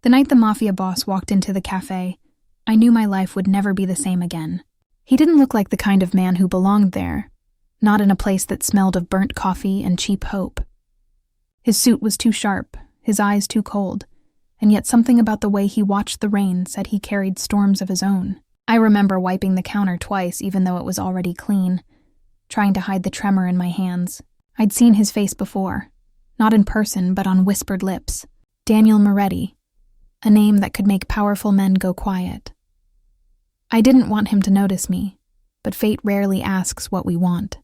The night the Mafia boss walked into the cafe, I knew my life would never be the same again. He didn't look like the kind of man who belonged there, not in a place that smelled of burnt coffee and cheap hope. His suit was too sharp, his eyes too cold, and yet something about the way he watched the rain said he carried storms of his own. I remember wiping the counter twice even though it was already clean, trying to hide the tremor in my hands. I'd seen his face before, not in person but on whispered lips. Daniel Moretti, a name that could make powerful men go quiet. I didn't want him to notice me, but fate rarely asks what we want.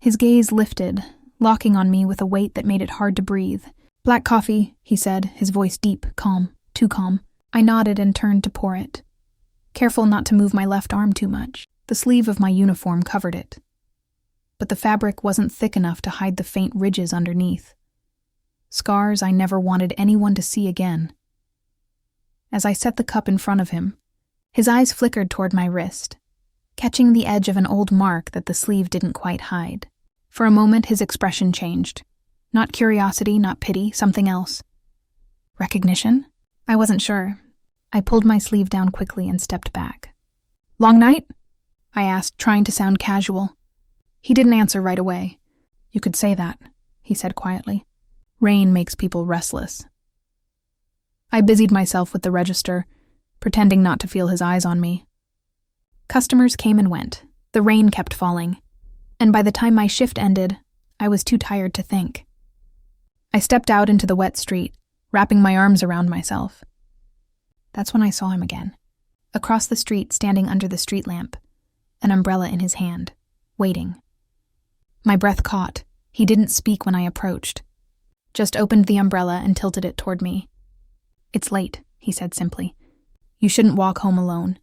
His gaze lifted, locking on me with a weight that made it hard to breathe. "Black coffee," he said, his voice deep, calm, too calm. I nodded and turned to pour it, careful not to move my left arm too much. The sleeve of my uniform covered it, but the fabric wasn't thick enough to hide the faint ridges underneath. Scars I never wanted anyone to see again. As I set the cup in front of him, his eyes flickered toward my wrist, catching the edge of an old mark that the sleeve didn't quite hide. For a moment, his expression changed. Not curiosity, not pity, something else. Recognition? I wasn't sure. I pulled my sleeve down quickly and stepped back. "Long night?" I asked, trying to sound casual. He didn't answer right away. "You could say that," he said quietly. "Rain makes people restless." I busied myself with the register, pretending not to feel his eyes on me. Customers came and went. The rain kept falling, and by the time my shift ended, I was too tired to think. I stepped out into the wet street, wrapping my arms around myself. That's when I saw him again. Across the street, standing under the street lamp, an umbrella in his hand, waiting. My breath caught. He didn't speak when I approached, just opened the umbrella and tilted it toward me. "It's late," he said simply. "You shouldn't walk home alone."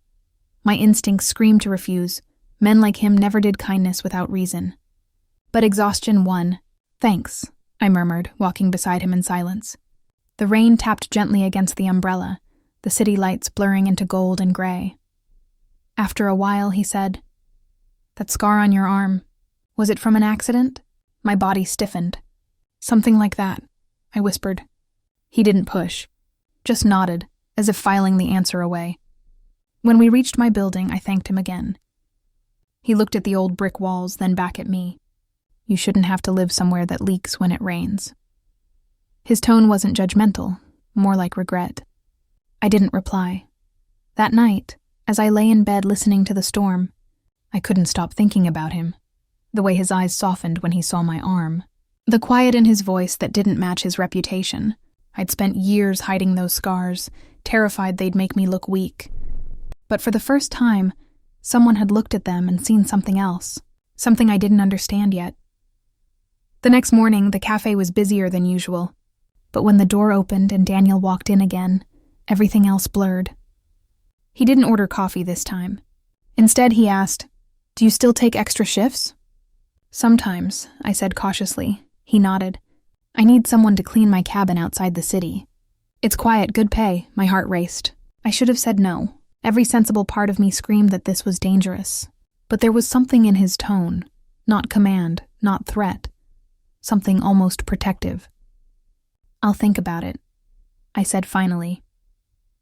My instincts screamed to refuse. Men like him never did kindness without reason. But exhaustion won. "Thanks," I murmured, walking beside him in silence. The rain tapped gently against the umbrella, the city lights blurring into gold and gray. After a while, he said, "That scar on your arm, was it from an accident?" My body stiffened. "Something like that," I whispered. He didn't push, just nodded, as if filing the answer away. When we reached my building, I thanked him again. He looked at the old brick walls, then back at me. "You shouldn't have to live somewhere that leaks when it rains." His tone wasn't judgmental, more like regret. I didn't reply. That night, as I lay in bed listening to the storm, I couldn't stop thinking about him, the way his eyes softened when he saw my arm, the quiet in his voice that didn't match his reputation. I'd spent years hiding those scars, terrified they'd make me look weak. But for the first time, someone had looked at them and seen something else, something I didn't understand yet. The next morning, the cafe was busier than usual, but when the door opened and Daniel walked in again, everything else blurred. He didn't order coffee this time. Instead, he asked, "Do you still take extra shifts?" "Sometimes," I said cautiously. He nodded. "I need someone to clean my cabin outside the city. It's quiet, good pay." My heart raced. I should have said no. Every sensible part of me screamed that this was dangerous. But there was something in his tone, not command, not threat, something almost protective. "I'll think about it," I said finally.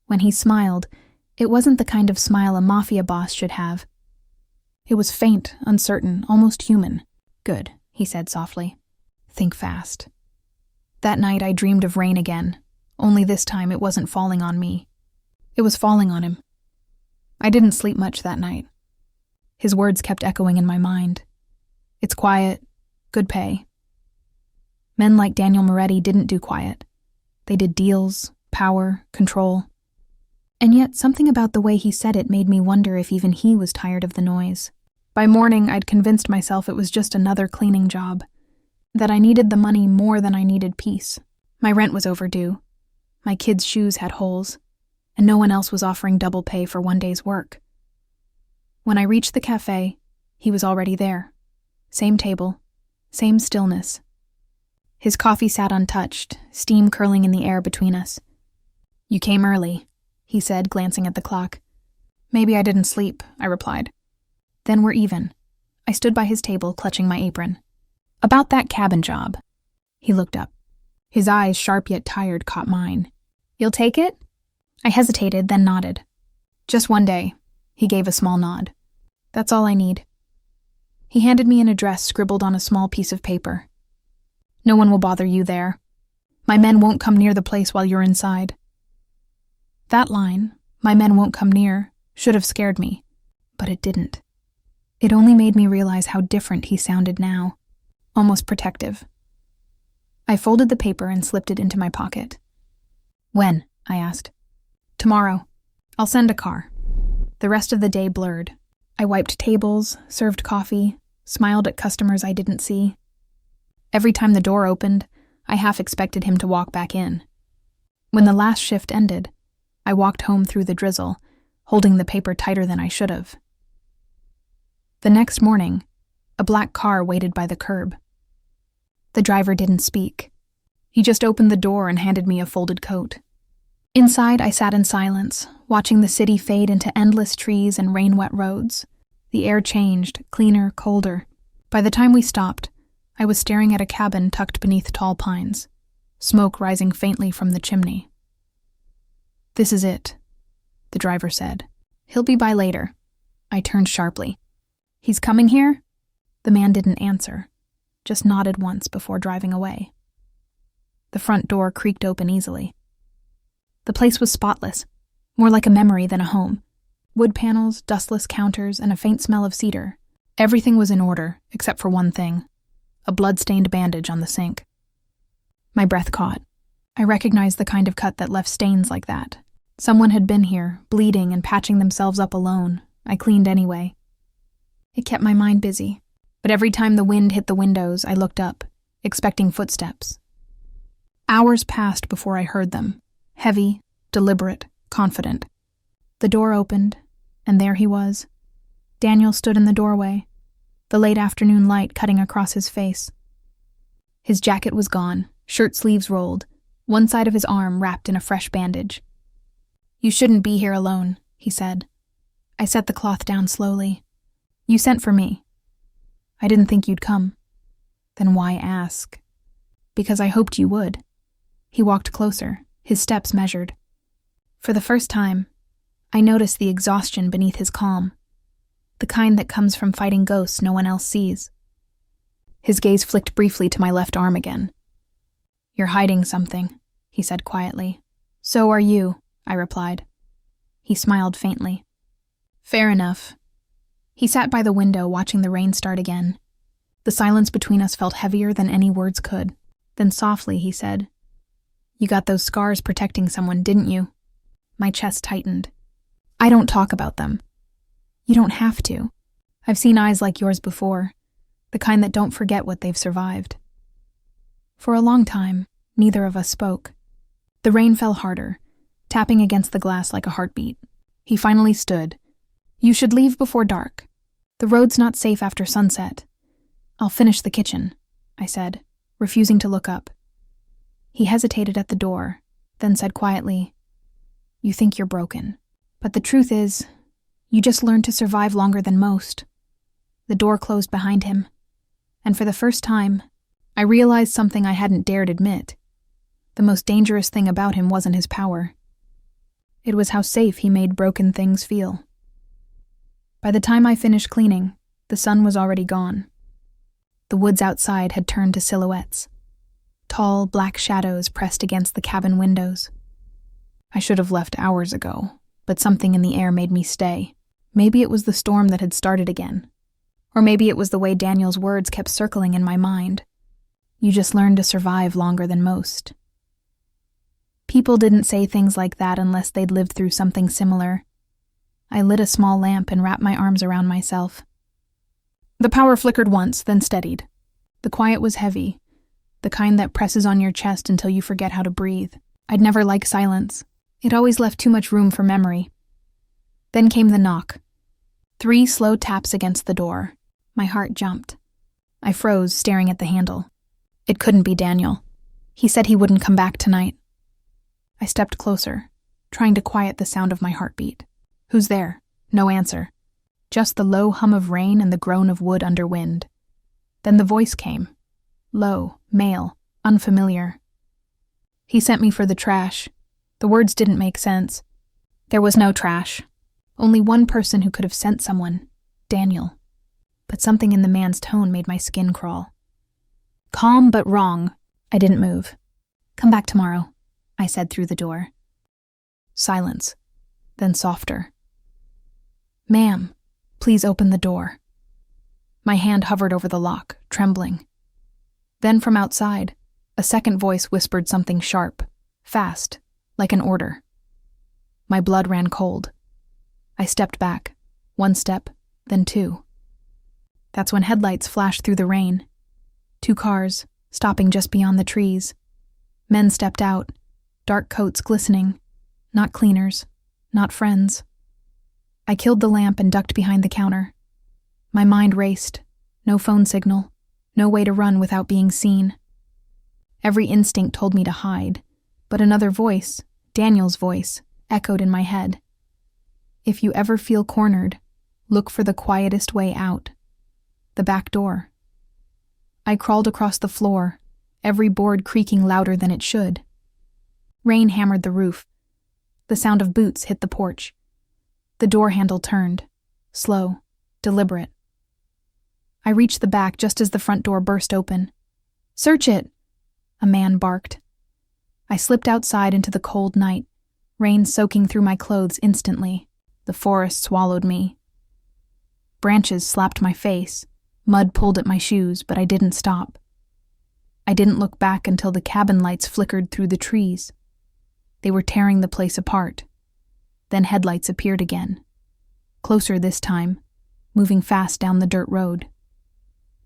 When he smiled, it wasn't the kind of smile a mafia boss should have. It was faint, uncertain, almost human. "Good," he said softly. "Think fast." That night I dreamed of rain again, only this time it wasn't falling on me. It was falling on him. I didn't sleep much that night. His words kept echoing in my mind. It's quiet, good pay. Men like Daniel Moretti didn't do quiet. They did deals, power, control. And yet something about the way he said it made me wonder if even he was tired of the noise. By morning, I'd convinced myself it was just another cleaning job, that I needed the money more than I needed peace. My rent was overdue. My kids' shoes had holes, and no one else was offering double pay for one day's work. When I reached the cafe, he was already there. Same table, same stillness. His coffee sat untouched, steam curling in the air between us. "You came early," he said, glancing at the clock. "Maybe I didn't sleep," I replied. "Then we're even." I stood by his table, clutching my apron. "About that cabin job." He looked up. His eyes, sharp yet tired, caught mine. You'll take it? I hesitated, then nodded. Just one day. He gave a small nod. That's all I need. He handed me an address scribbled on a small piece of paper. No one will bother you there. My men won't come near the place while you're inside. That line, my men won't come near, should have scared me, but it didn't. It only made me realize how different he sounded now, almost protective. I folded the paper and slipped it into my pocket. When? I asked. Tomorrow. I'll send a car. The rest of the day blurred. I wiped tables, served coffee, smiled at customers I didn't see. Every time the door opened, I half expected him to walk back in. When the last shift ended, I walked home through the drizzle, holding the paper tighter than I should have. The next morning, a black car waited by the curb. The driver didn't speak. He just opened the door and handed me a folded coat. Inside, I sat in silence, watching the city fade into endless trees and rain-wet roads. The air changed, cleaner, colder. By the time we stopped, I was staring at a cabin tucked beneath tall pines, smoke rising faintly from the chimney. This is it, the driver said. He'll be by later. I turned sharply. He's coming here? The man didn't answer, just nodded once before driving away. The front door creaked open easily. The place was spotless, more like a memory than a home. Wood panels, dustless counters, and a faint smell of cedar. Everything was in order, except for one thing, a blood-stained bandage on the sink. My breath caught. I recognized the kind of cut that left stains like that. Someone had been here, bleeding and patching themselves up alone. I cleaned anyway. It kept my mind busy, but every time the wind hit the windows, I looked up, expecting footsteps. Hours passed before I heard them, heavy, deliberate, confident. The door opened, and there he was. Daniel stood in the doorway, the late afternoon light cutting across his face. His jacket was gone, shirt sleeves rolled, one side of his arm wrapped in a fresh bandage. You shouldn't be here alone, he said. I set the cloth down slowly. You sent for me. I didn't think you'd come. Then why ask? Because I hoped you would. He walked closer, his steps measured. For the first time, I noticed the exhaustion beneath his calm, the kind that comes from fighting ghosts no one else sees. His gaze flicked briefly to my left arm again. You're hiding something, he said quietly. So are you, I replied. He smiled faintly. Fair enough. He sat by the window watching the rain start again. The silence between us felt heavier than any words could. Then softly he said, You got those scars protecting someone, didn't you? My chest tightened. I don't talk about them. You don't have to. I've seen eyes like yours before, the kind that don't forget what they've survived. For a long time, neither of us spoke. The rain fell harder, tapping against the glass like a heartbeat. He finally stood. You should leave before dark. The road's not safe after sunset. I'll finish the kitchen, I said, refusing to look up. He hesitated at the door, then said quietly, You think you're broken. But the truth is, you just learned to survive longer than most. The door closed behind him, and for the first time, I realized something I hadn't dared admit. The most dangerous thing about him wasn't his power. It was how safe he made broken things feel. By the time I finished cleaning, the sun was already gone. The woods outside had turned to silhouettes. Tall, black shadows pressed against the cabin windows. I should have left hours ago, but something in the air made me stay. Maybe it was the storm that had started again. Or maybe it was the way Daniel's words kept circling in my mind. You just learned to survive longer than most. People didn't say things like that unless they'd lived through something similar. I lit a small lamp and wrapped my arms around myself. The power flickered once, then steadied. The quiet was heavy, the kind that presses on your chest until you forget how to breathe. I'd never liked silence. It always left too much room for memory. Then came the knock. 3 slow taps against the door. My heart jumped. I froze, staring at the handle. It couldn't be Daniel. He said he wouldn't come back tonight. I stepped closer, trying to quiet the sound of my heartbeat. Who's there? No answer. Just the low hum of rain and the groan of wood under wind. Then the voice came. Low, male, unfamiliar. He sent me for the trash. The words didn't make sense. There was no trash. Only one person who could have sent someone, Daniel. But something in the man's tone made my skin crawl. Calm but wrong. I didn't move. Come back tomorrow, I said through the door. Silence, then softer. Ma'am, please open the door. My hand hovered over the lock, trembling. Then from outside, a second voice whispered something sharp, fast, like an order. My blood ran cold. I stepped back, one step, then two. That's when headlights flashed through the rain. 2 cars, stopping just beyond the trees. Men stepped out, dark coats glistening. Not cleaners, not friends. I killed the lamp and ducked behind the counter. My mind raced. No phone signal. No way to run without being seen. Every instinct told me to hide, but another voice, Daniel's voice, echoed in my head. If you ever feel cornered, look for the quietest way out. The back door. I crawled across the floor, every board creaking louder than it should. Rain hammered the roof. The sound of boots hit the porch. The door handle turned, slow, deliberate. I reached the back just as the front door burst open. Search it, a man barked. I slipped outside into the cold night, rain soaking through my clothes instantly. The forest swallowed me. Branches slapped my face, mud pulled at my shoes, but I didn't stop. I didn't look back until the cabin lights flickered through the trees. They were tearing the place apart. Then headlights appeared again. Closer this time, moving fast down the dirt road.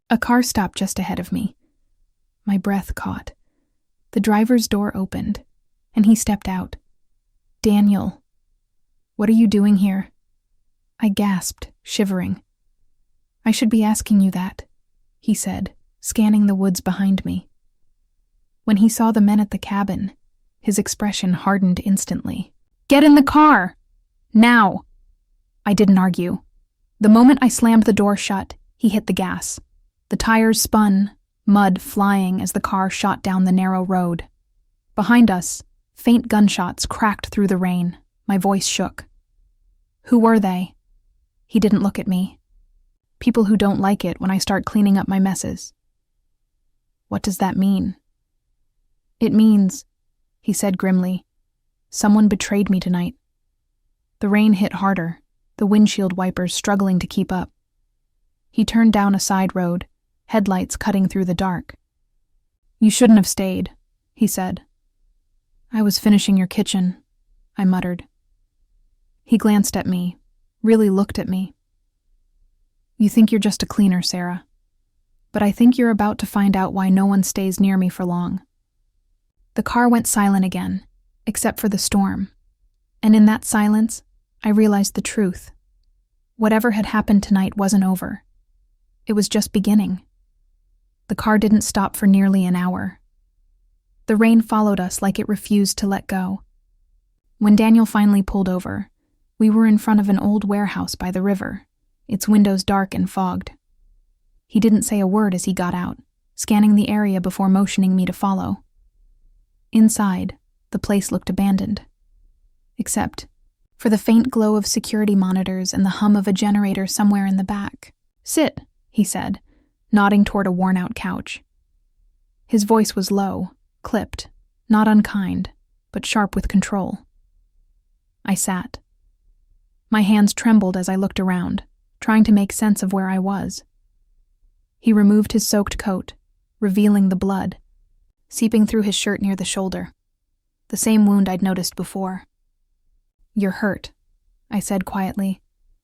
A car stopped just ahead of me. My breath caught. The driver's door opened, and he stepped out. Daniel, what are you doing here? I gasped, shivering. I should be asking you that, he said, scanning the woods behind me. When he saw the men at the cabin, his expression hardened instantly. Get in the car! Now! I didn't argue. The moment I slammed the door shut, he hit the gas. The tires spun, mud flying as the car shot down the narrow road. Behind us, faint gunshots cracked through the rain. My voice shook. Who were they? He didn't look at me. People who don't like it when I start cleaning up my messes. What does that mean? It means, he said grimly, someone betrayed me tonight. The rain hit harder, the windshield wipers struggling to keep up. He turned down a side road, headlights cutting through the dark. You shouldn't have stayed, he said. I was finishing your kitchen, I muttered. He glanced at me, really looked at me. You think you're just a cleaner, Sarah. But I think you're about to find out why no one stays near me for long. The car went silent again, except for the storm. And in that silence, I realized the truth. Whatever had happened tonight wasn't over. It was just beginning. The car didn't stop for nearly an hour. The rain followed us like it refused to let go. When Daniel finally pulled over, we were in front of an old warehouse by the river, its windows dark and fogged. He didn't say a word as he got out, scanning the area before motioning me to follow. Inside, the place looked abandoned. Except for the faint glow of security monitors and the hum of a generator somewhere in the back. Sit, he said, nodding toward a worn-out couch. His voice was low, clipped, not unkind, but sharp with control. I sat. My hands trembled as I looked around, trying to make sense of where I was. He removed his soaked coat, revealing the blood, seeping through his shirt near the shoulder, the same wound I'd noticed before. You're hurt, I said quietly.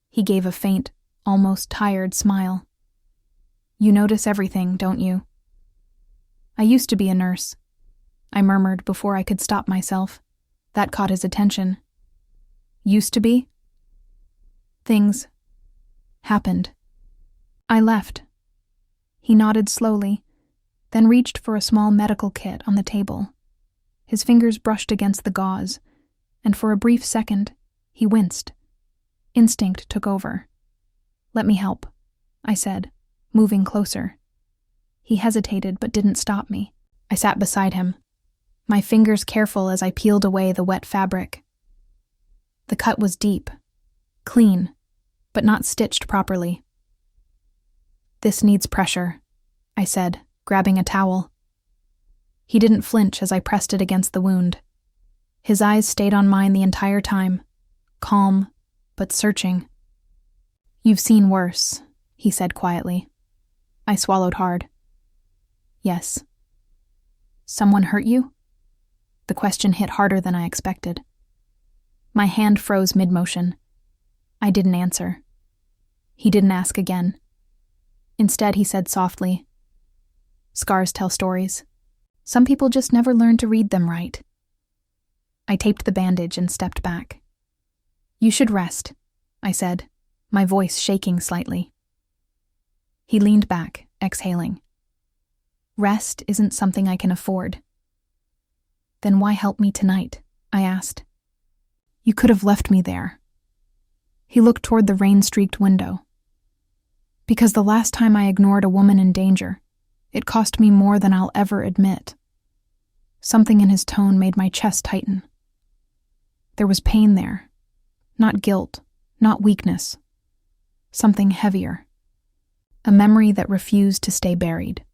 He gave a faint, almost tired smile. You notice everything, don't you? I used to be a nurse, I murmured before I could stop myself. That caught his attention. Used to be? Things happened. I left. He nodded slowly, then reached for a small medical kit on the table. His fingers brushed against the gauze, and for a brief second, he winced. Instinct took over. Let me help, I said, moving closer. He hesitated but didn't stop me. I sat beside him. my fingers careful as I peeled away the wet fabric. The cut was deep, clean, but not stitched properly. "This needs pressure," I said, grabbing a towel. He didn't flinch as I pressed it against the wound. His eyes stayed on mine the entire time, calm, but searching. "You've seen worse," he said quietly. I swallowed hard. "Yes." "Someone hurt you?" The question hit harder than I expected. My hand froze mid-motion. I didn't answer. He didn't ask again. Instead, he said softly, "Scars tell stories. Some people just never learn to read them right." I taped the bandage and stepped back. "You should rest," I said, my voice shaking slightly. He leaned back, exhaling. "Rest isn't something I can afford." "Then why help me tonight?" I asked. "You could have left me there." He looked toward the rain-streaked window. "Because the last time I ignored a woman in danger, it cost me more than I'll ever admit." Something in his tone made my chest tighten. There was pain there. Not guilt, not weakness. Something heavier. A memory that refused to stay buried.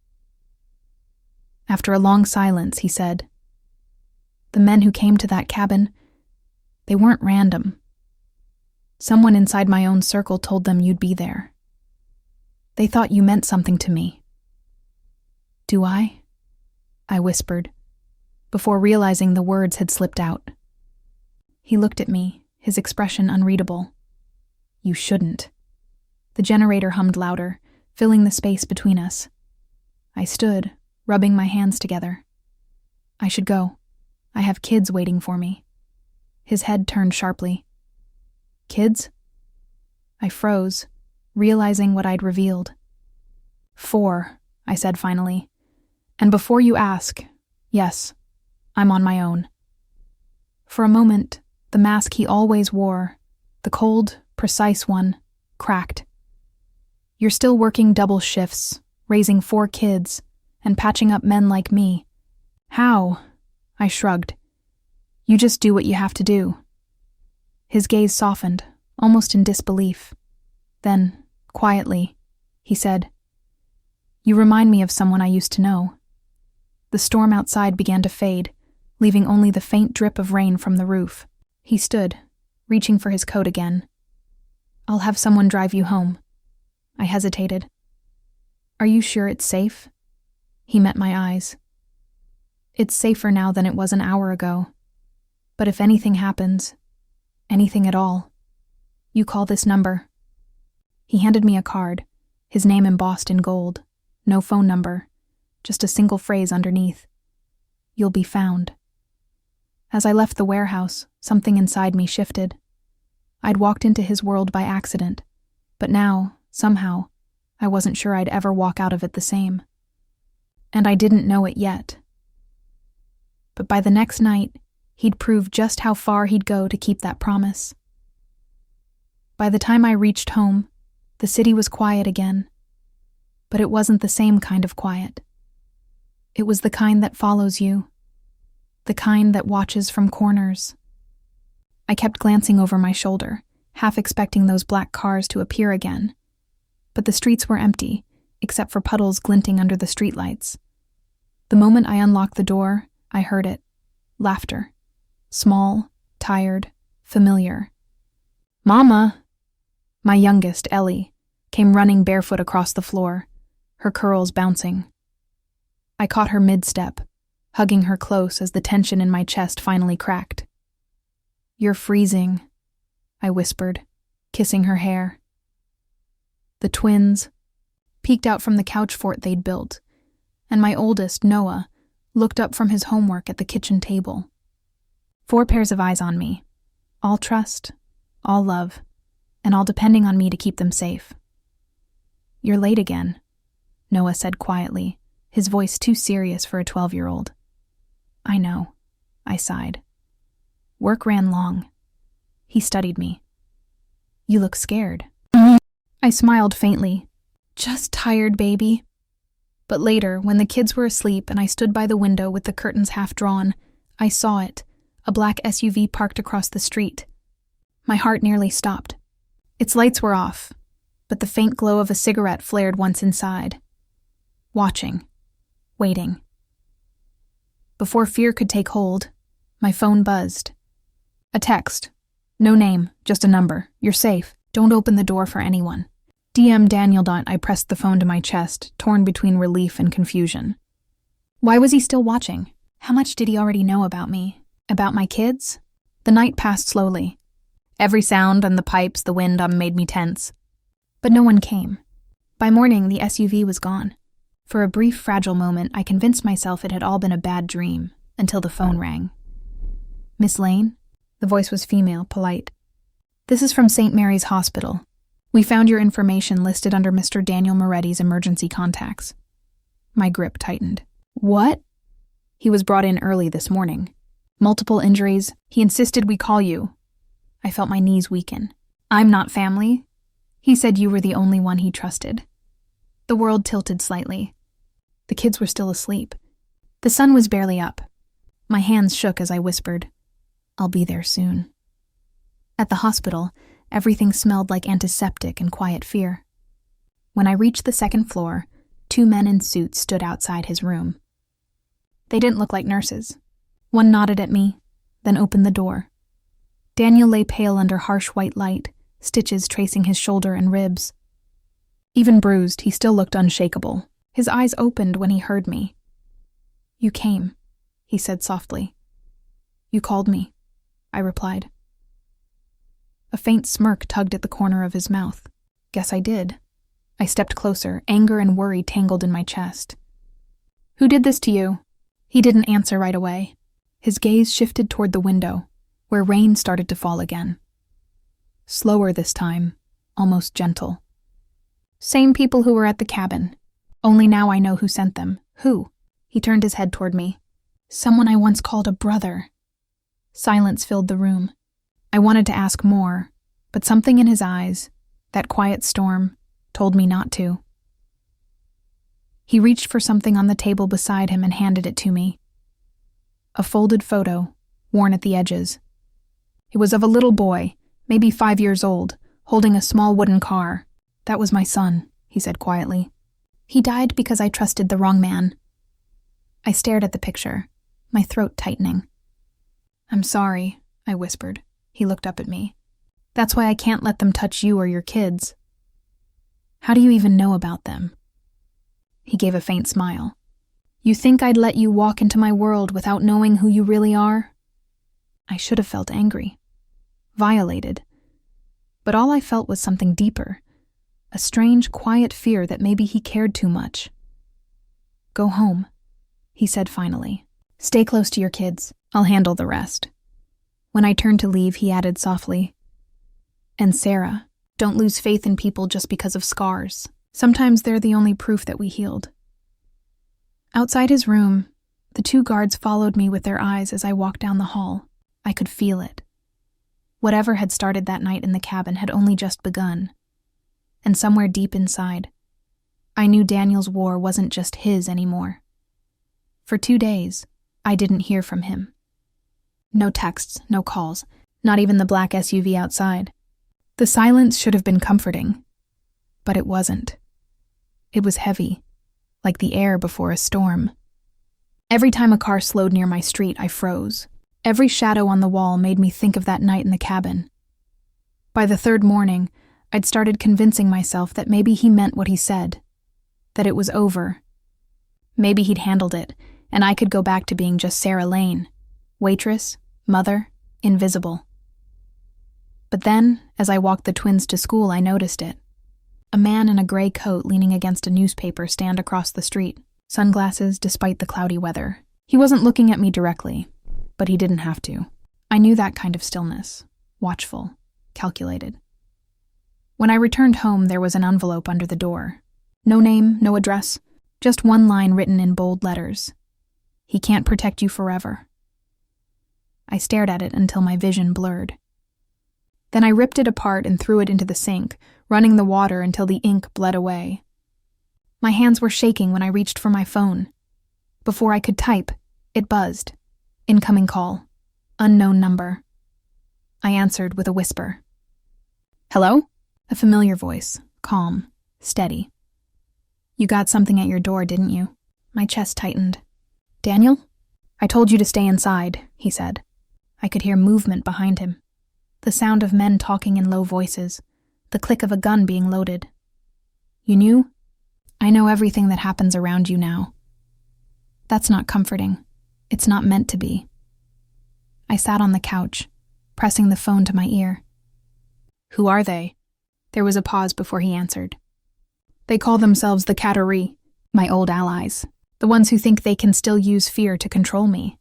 After a long silence, he said, "The men who came to that cabin, they weren't random. Someone inside my own circle told them you'd be there. They thought you meant something to me." "Do I?" I whispered, before realizing the words had slipped out. He looked at me, his expression unreadable. "You shouldn't." The generator hummed louder, filling the space between us. I stood, rubbing my hands together. "I should go. I have kids waiting for me." His head turned sharply. "Kids?" I froze, realizing what I'd revealed. "4," I said finally. "And before you ask, yes, I'm on my own." For a moment, the mask he always wore, the cold, precise one, cracked. "You're still working double shifts, raising 4 kids, and patching up men like me. How?" I shrugged. "You just do what you have to do." His gaze softened, almost in disbelief. Then, quietly, he said, "You remind me of someone I used to know." The storm outside began to fade, leaving only the faint drip of rain from the roof. He stood, reaching for his coat again. "I'll have someone drive you home." I hesitated. "Are you sure it's safe?" He met my eyes. "It's safer now than it was an hour ago. But if anything happens, anything at all, you call this number." He handed me a card, his name embossed in gold, no phone number, just a single phrase underneath. "You'll be found." As I left the warehouse, something inside me shifted. I'd walked into his world by accident, but now, somehow, I wasn't sure I'd ever walk out of it the same. And I didn't know it yet. But by the next night, he'd prove just how far he'd go to keep that promise. By the time I reached home, the city was quiet again. But it wasn't the same kind of quiet. It was the kind that follows you, the kind that watches from corners. I kept glancing over my shoulder, half expecting those black cars to appear again. But the streets were empty, except for puddles glinting under the streetlights. The moment I unlocked the door, I heard it. Laughter. Small, tired, familiar. "Mama!" My youngest, Ellie, came running barefoot across the floor, her curls bouncing. I caught her mid-step, hugging her close as the tension in my chest finally cracked. "You're freezing," I whispered, kissing her hair. The twins peeked out from the couch fort they'd built, and my oldest, Noah, looked up from his homework at the kitchen table. 4 pairs of eyes on me, all trust, all love, and all depending on me to keep them safe. "You're late again," Noah said quietly, his voice too serious for a 12-year-old. "I know," I sighed. "Work ran long." He studied me. "You look scared." I smiled faintly. "Just tired, baby." But later, when the kids were asleep and I stood by the window with the curtains half drawn, I saw it, a black SUV parked across the street. My heart nearly stopped. Its lights were off, but the faint glow of a cigarette flared once inside. Watching. Waiting. Before fear could take hold, my phone buzzed. A text. No name, just a number. You're safe. Don't open the door for anyone. DM Daniel. I pressed the phone to my chest, torn between relief and confusion. Why was he still watching? How much did he already know about me? About my kids? The night passed slowly. Every sound and the pipes, the wind made me tense. But no one came. By morning, the SUV was gone. For a brief, fragile moment, I convinced myself it had all been a bad dream, until the phone rang. Miss Lane? The voice was female, polite. This is from St. Mary's Hospital. We found your information listed under Mr. Daniel Moretti's emergency contacts. My grip tightened. What? He was brought in early this morning. Multiple injuries. He insisted we call you. I felt my knees weaken. I'm not family. He said you were the only one he trusted. The world tilted slightly. The kids were still asleep. The sun was barely up. My hands shook as I whispered, I'll be there soon. At the hospital, everything smelled like antiseptic and quiet fear. When I reached the second floor, 2 men in suits stood outside his room. They didn't look like nurses. One nodded at me, then opened the door. Daniel lay pale under harsh white light, stitches tracing his shoulder and ribs. Even bruised, he still looked unshakable. His eyes opened when he heard me. You came, he said softly. You called me, I replied. A faint smirk tugged at the corner of his mouth. Guess I did. I stepped closer, anger and worry tangled in my chest. Who did this to you? He didn't answer right away. His gaze shifted toward the window, where rain started to fall again. Slower this time, almost gentle. Same people who were at the cabin. Only now I know who sent them. Who? He turned his head toward me. Someone I once called a brother. Silence filled the room. I wanted to ask more, but something in his eyes, that quiet storm, told me not to. He reached for something on the table beside him and handed it to me. A folded photo, worn at the edges. It was of a little boy, maybe 5 years old, holding a small wooden car. That was my son, he said quietly. He died because I trusted the wrong man. I stared at the picture, my throat tightening. I'm sorry, I whispered. He looked up at me. That's why I can't let them touch you or your kids. How do you even know about them? He gave a faint smile. You think I'd let you walk into my world without knowing who you really are? I should have felt angry, violated. But all I felt was something deeper, a strange, quiet fear that maybe he cared too much. Go home, he said finally. Stay close to your kids. I'll handle the rest. When I turned to leave, he added softly, and Sarah, don't lose faith in people just because of scars. Sometimes they're the only proof that we healed. Outside his room, the 2 guards followed me with their eyes as I walked down the hall. I could feel it. Whatever had started that night in the cabin had only just begun. And somewhere deep inside, I knew Daniel's war wasn't just his anymore. For 2 days, I didn't hear from him. No texts, no calls, not even the black SUV outside. The silence should have been comforting, but it wasn't. It was heavy, like the air before a storm. Every time a car slowed near my street, I froze. Every shadow on the wall made me think of that night in the cabin. By the 3rd morning, I'd started convincing myself that maybe he meant what he said, that it was over. Maybe he'd handled it, and I could go back to being just Sarah Lane, waitress, mother, invisible. But then, as I walked the twins to school, I noticed it. A man in a gray coat leaning against a newspaper stand across the street, sunglasses despite the cloudy weather. He wasn't looking at me directly, but he didn't have to. I knew that kind of stillness, watchful, calculated. When I returned home, there was an envelope under the door. No name, no address, just one line written in bold letters. He can't protect you forever. I stared at it until my vision blurred. Then I ripped it apart and threw it into the sink, running the water until the ink bled away. My hands were shaking when I reached for my phone. Before I could type, it buzzed. Incoming call. Unknown number. I answered with a whisper. Hello? A familiar voice, calm, steady. You got something at your door, didn't you? My chest tightened. Daniel? I told you to stay inside, he said. I could hear movement behind him. The sound of men talking in low voices, the click of a gun being loaded. You knew? I know everything that happens around you now. That's not comforting. It's not meant to be. I sat on the couch, pressing the phone to my ear. Who are they? There was a pause before he answered. They call themselves the Kateri, my old allies, the ones who think they can still use fear to control me.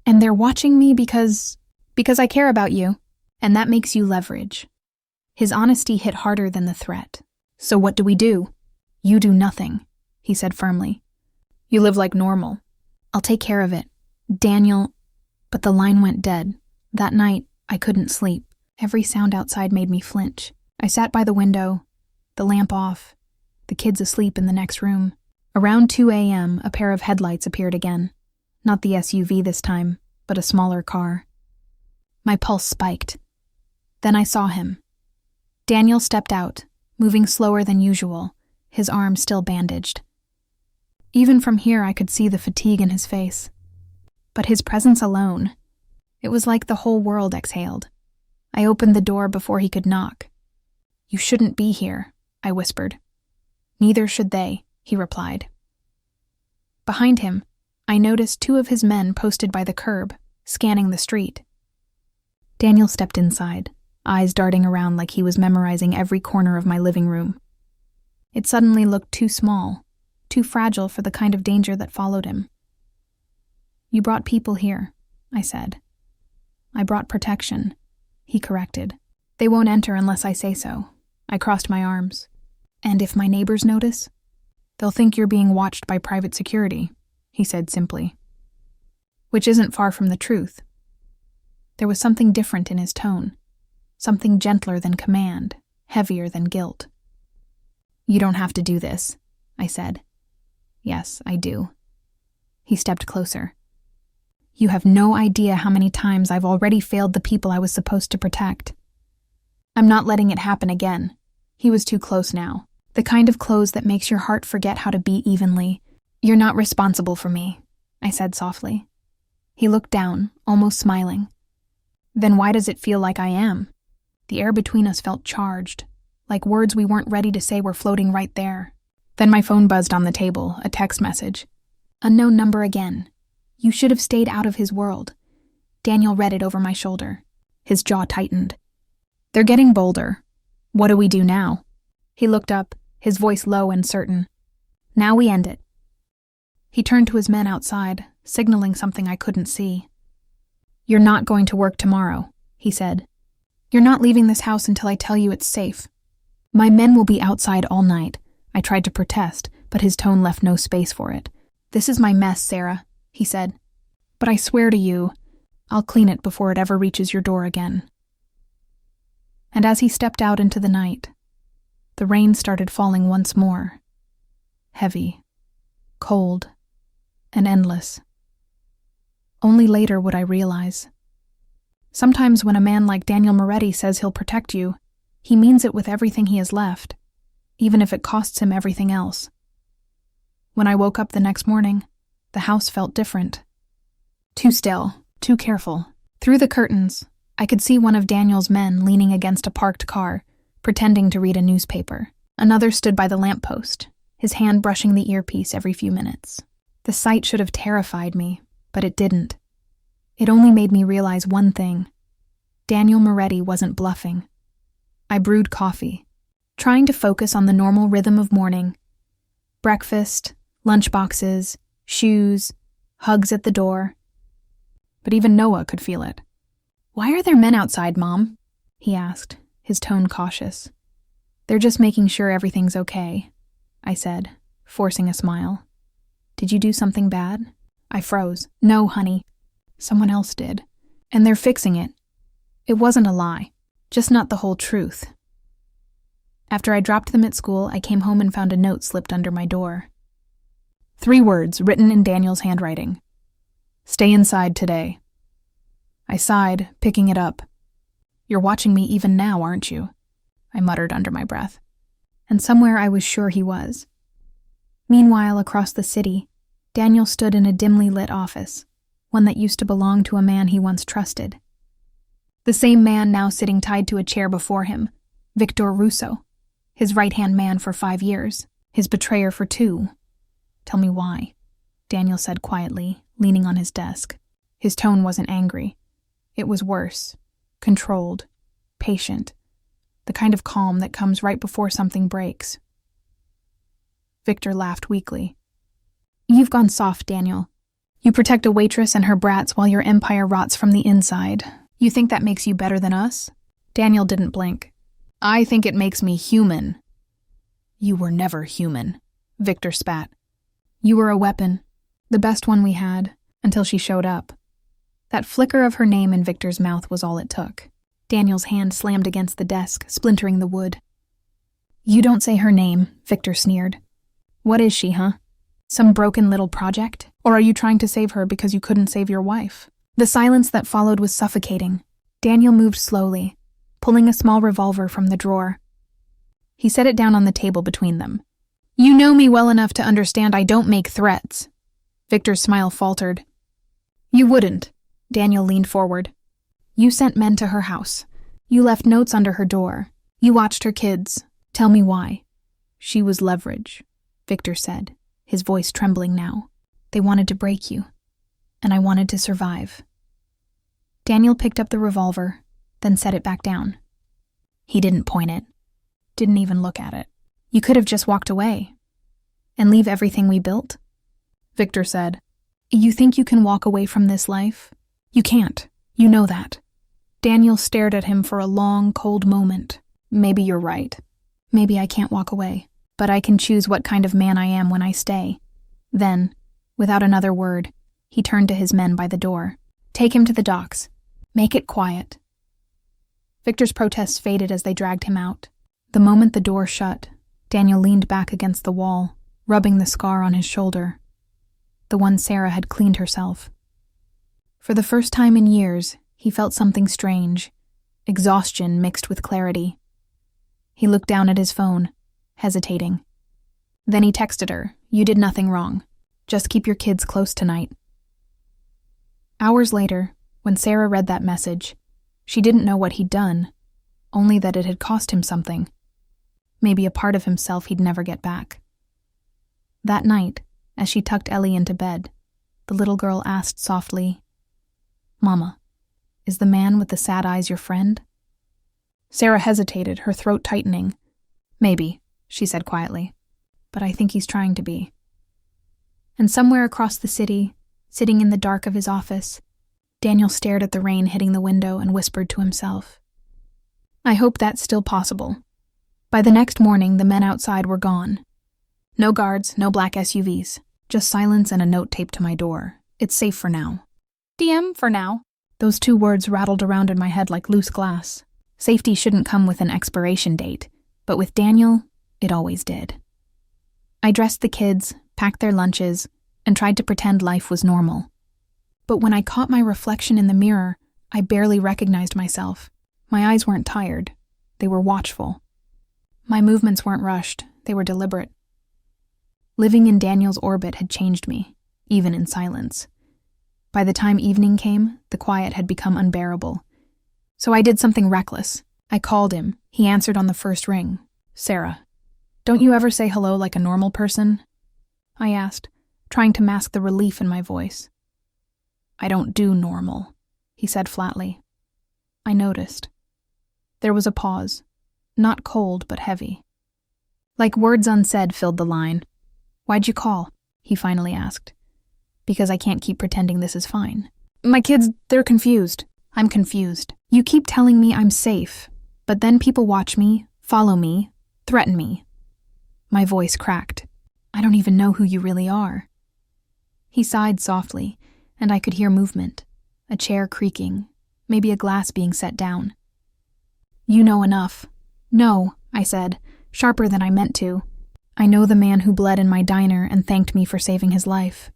And they're watching me because I care about you, and that makes you leverage. His honesty hit harder than the threat. So what do? You do nothing, he said firmly. You live like normal. I'll take care of it. Daniel. But the line went dead. That night, I couldn't sleep. Every sound outside made me flinch. I sat by the window, the lamp off, the kids asleep in the next room. Around 2 a.m., a pair of headlights appeared again. Not the SUV this time, but a smaller car. My pulse spiked. Then I saw him. Daniel stepped out, moving slower than usual, his arm still bandaged. Even from here I could see the fatigue in his face. But his presence alone, it was like the whole world exhaled. I opened the door before he could knock. You shouldn't be here, I whispered. Neither should they, he replied. Behind him, I noticed 2 of his men posted by the curb, scanning the street. Daniel stepped inside, eyes darting around like he was memorizing every corner of my living room. It suddenly looked too small, too fragile for the kind of danger that followed him. You brought people here, I said. I brought protection, he corrected. They won't enter unless I say so. I crossed my arms. And if my neighbors notice? They'll think you're being watched by private security, he said simply. Which isn't far from the truth. There was something different in his tone, something gentler than command, heavier than guilt. You don't have to do this, I said. Yes, I do. He stepped closer. You have no idea how many times I've already failed the people I was supposed to protect. I'm not letting it happen again. He was too close now. The kind of close that makes your heart forget how to beat evenly. You're not responsible for me, I said softly. He looked down, almost smiling. Then why does it feel like I am? The air between us felt charged, like words we weren't ready to say were floating right there. Then my phone buzzed on the table, a text message. Unknown number again. You should have stayed out of his world. Daniel read it over my shoulder. His jaw tightened. They're getting bolder. What do we do now? He looked up, his voice low and certain. Now we end it. He turned to his men outside, signaling something I couldn't see. You're not going to work tomorrow, he said. You're not leaving this house until I tell you it's safe. My men will be outside all night. I tried to protest, but his tone left no space for it. This is my mess, Sarah, he said. But I swear to you, I'll clean it before it ever reaches your door again. And as he stepped out into the night, the rain started falling once more. Heavy, cold, and endless. Only later would I realize. Sometimes when a man like Daniel Moretti says he'll protect you, he means it with everything he has left, even if it costs him everything else. When I woke up the next morning, the house felt different. Too still, too careful. Through the curtains, I could see one of Daniel's men leaning against a parked car, pretending to read a newspaper. Another stood by the lamppost, his hand brushing the earpiece every few minutes. The sight should have terrified me, but it didn't. It only made me realize one thing. Daniel Moretti wasn't bluffing. I brewed coffee, trying to focus on the normal rhythm of morning. Breakfast, lunchboxes, shoes, hugs at the door. But even Noah could feel it. Why are there men outside, Mom? He asked, his tone cautious. They're just making sure everything's okay, I said, forcing a smile. Did you do something bad? I froze. No, honey. Someone else did. And they're fixing it. It wasn't a lie, just not the whole truth. After I dropped them at school, I came home and found a note slipped under my door. 3 words written in Daniel's handwriting. Stay inside today. I sighed, picking it up. You're watching me even now, aren't you? I muttered under my breath. And somewhere I was sure he was. Meanwhile, across the city, Daniel stood in a dimly lit office, one that used to belong to a man he once trusted. The same man now sitting tied to a chair before him, Victor Russo, his right-hand man for 5 years, his betrayer for 2. Tell me why, Daniel said quietly, leaning on his desk. His tone wasn't angry. It was worse, controlled, patient, the kind of calm that comes right before something breaks. Victor laughed weakly. You've gone soft, Daniel. You protect a waitress and her brats while your empire rots from the inside. You think that makes you better than us? Daniel didn't blink. I think it makes me human. You were never human, Victor spat. You were a weapon, the best one we had, until she showed up. That flicker of her name in Victor's mouth was all it took. Daniel's hand slammed against the desk, splintering the wood. You don't say her name, Victor sneered. What is she, huh? Some broken little project? Or are you trying to save her because you couldn't save your wife? The silence that followed was suffocating. Daniel moved slowly, pulling a small revolver from the drawer. He set it down on the table between them. You know me well enough to understand I don't make threats. Victor's smile faltered. You wouldn't. Daniel leaned forward. You sent men to her house. You left notes under her door. You watched her kids. Tell me why. She was leverage, Victor said, his voice trembling now. They wanted to break you, and I wanted to survive. Daniel picked up the revolver, then set it back down. He didn't point it, didn't even look at it. You could have just walked away and leave everything we built, Victor said. You think you can walk away from this life? You can't. You know that. Daniel stared at him for a long, cold moment. Maybe you're right. Maybe I can't walk away, but I can choose what kind of man I am when I stay. Then, without another word, he turned to his men by the door. Take him to the docks. Make it quiet. Victor's protests faded as they dragged him out. The moment the door shut, Daniel leaned back against the wall, rubbing the scar on his shoulder. The one Sarah had cleaned herself. For the first time in years, he felt something strange, exhaustion mixed with clarity. He looked down at his phone, hesitating. Then he texted her, You did nothing wrong. Just keep your kids close tonight. Hours later, when Sarah read that message, she didn't know what he'd done, only that it had cost him something. Maybe a part of himself he'd never get back. That night, as she tucked Ellie into bed, the little girl asked softly, Mama, is the man with the sad eyes your friend? Sarah hesitated, her throat tightening. Maybe, she said quietly, but I think he's trying to be. And somewhere across the city, sitting in the dark of his office, Daniel stared at the rain hitting the window and whispered to himself, I hope that's still possible. By the next morning, the men outside were gone. No guards, no black SUVs, just silence and a note taped to my door. It's safe for now. DM for now. Those 2 words rattled around in my head like loose glass. Safety shouldn't come with an expiration date, but with Daniel, it always did. I dressed the kids, packed their lunches, and tried to pretend life was normal. But when I caught my reflection in the mirror, I barely recognized myself. My eyes weren't tired. They were watchful. My movements weren't rushed. They were deliberate. Living in Daniel's orbit had changed me, even in silence. By the time evening came, the quiet had become unbearable. So I did something reckless. I called him. He answered on the first ring. Sarah, don't you ever say hello like a normal person? I asked, trying to mask the relief in my voice. I don't do normal, he said flatly. I noticed. There was a pause, not cold but heavy. Like words unsaid filled the line. Why'd you call? He finally asked. Because I can't keep pretending this is fine. My kids, they're confused. I'm confused. You keep telling me I'm safe, but then people watch me, follow me, threaten me. My voice cracked. I don't even know who you really are. He sighed softly, and I could hear movement, a chair creaking, maybe a glass being set down. You know enough. No, I said, sharper than I meant to. I know the man who bled in my diner and thanked me for saving his life.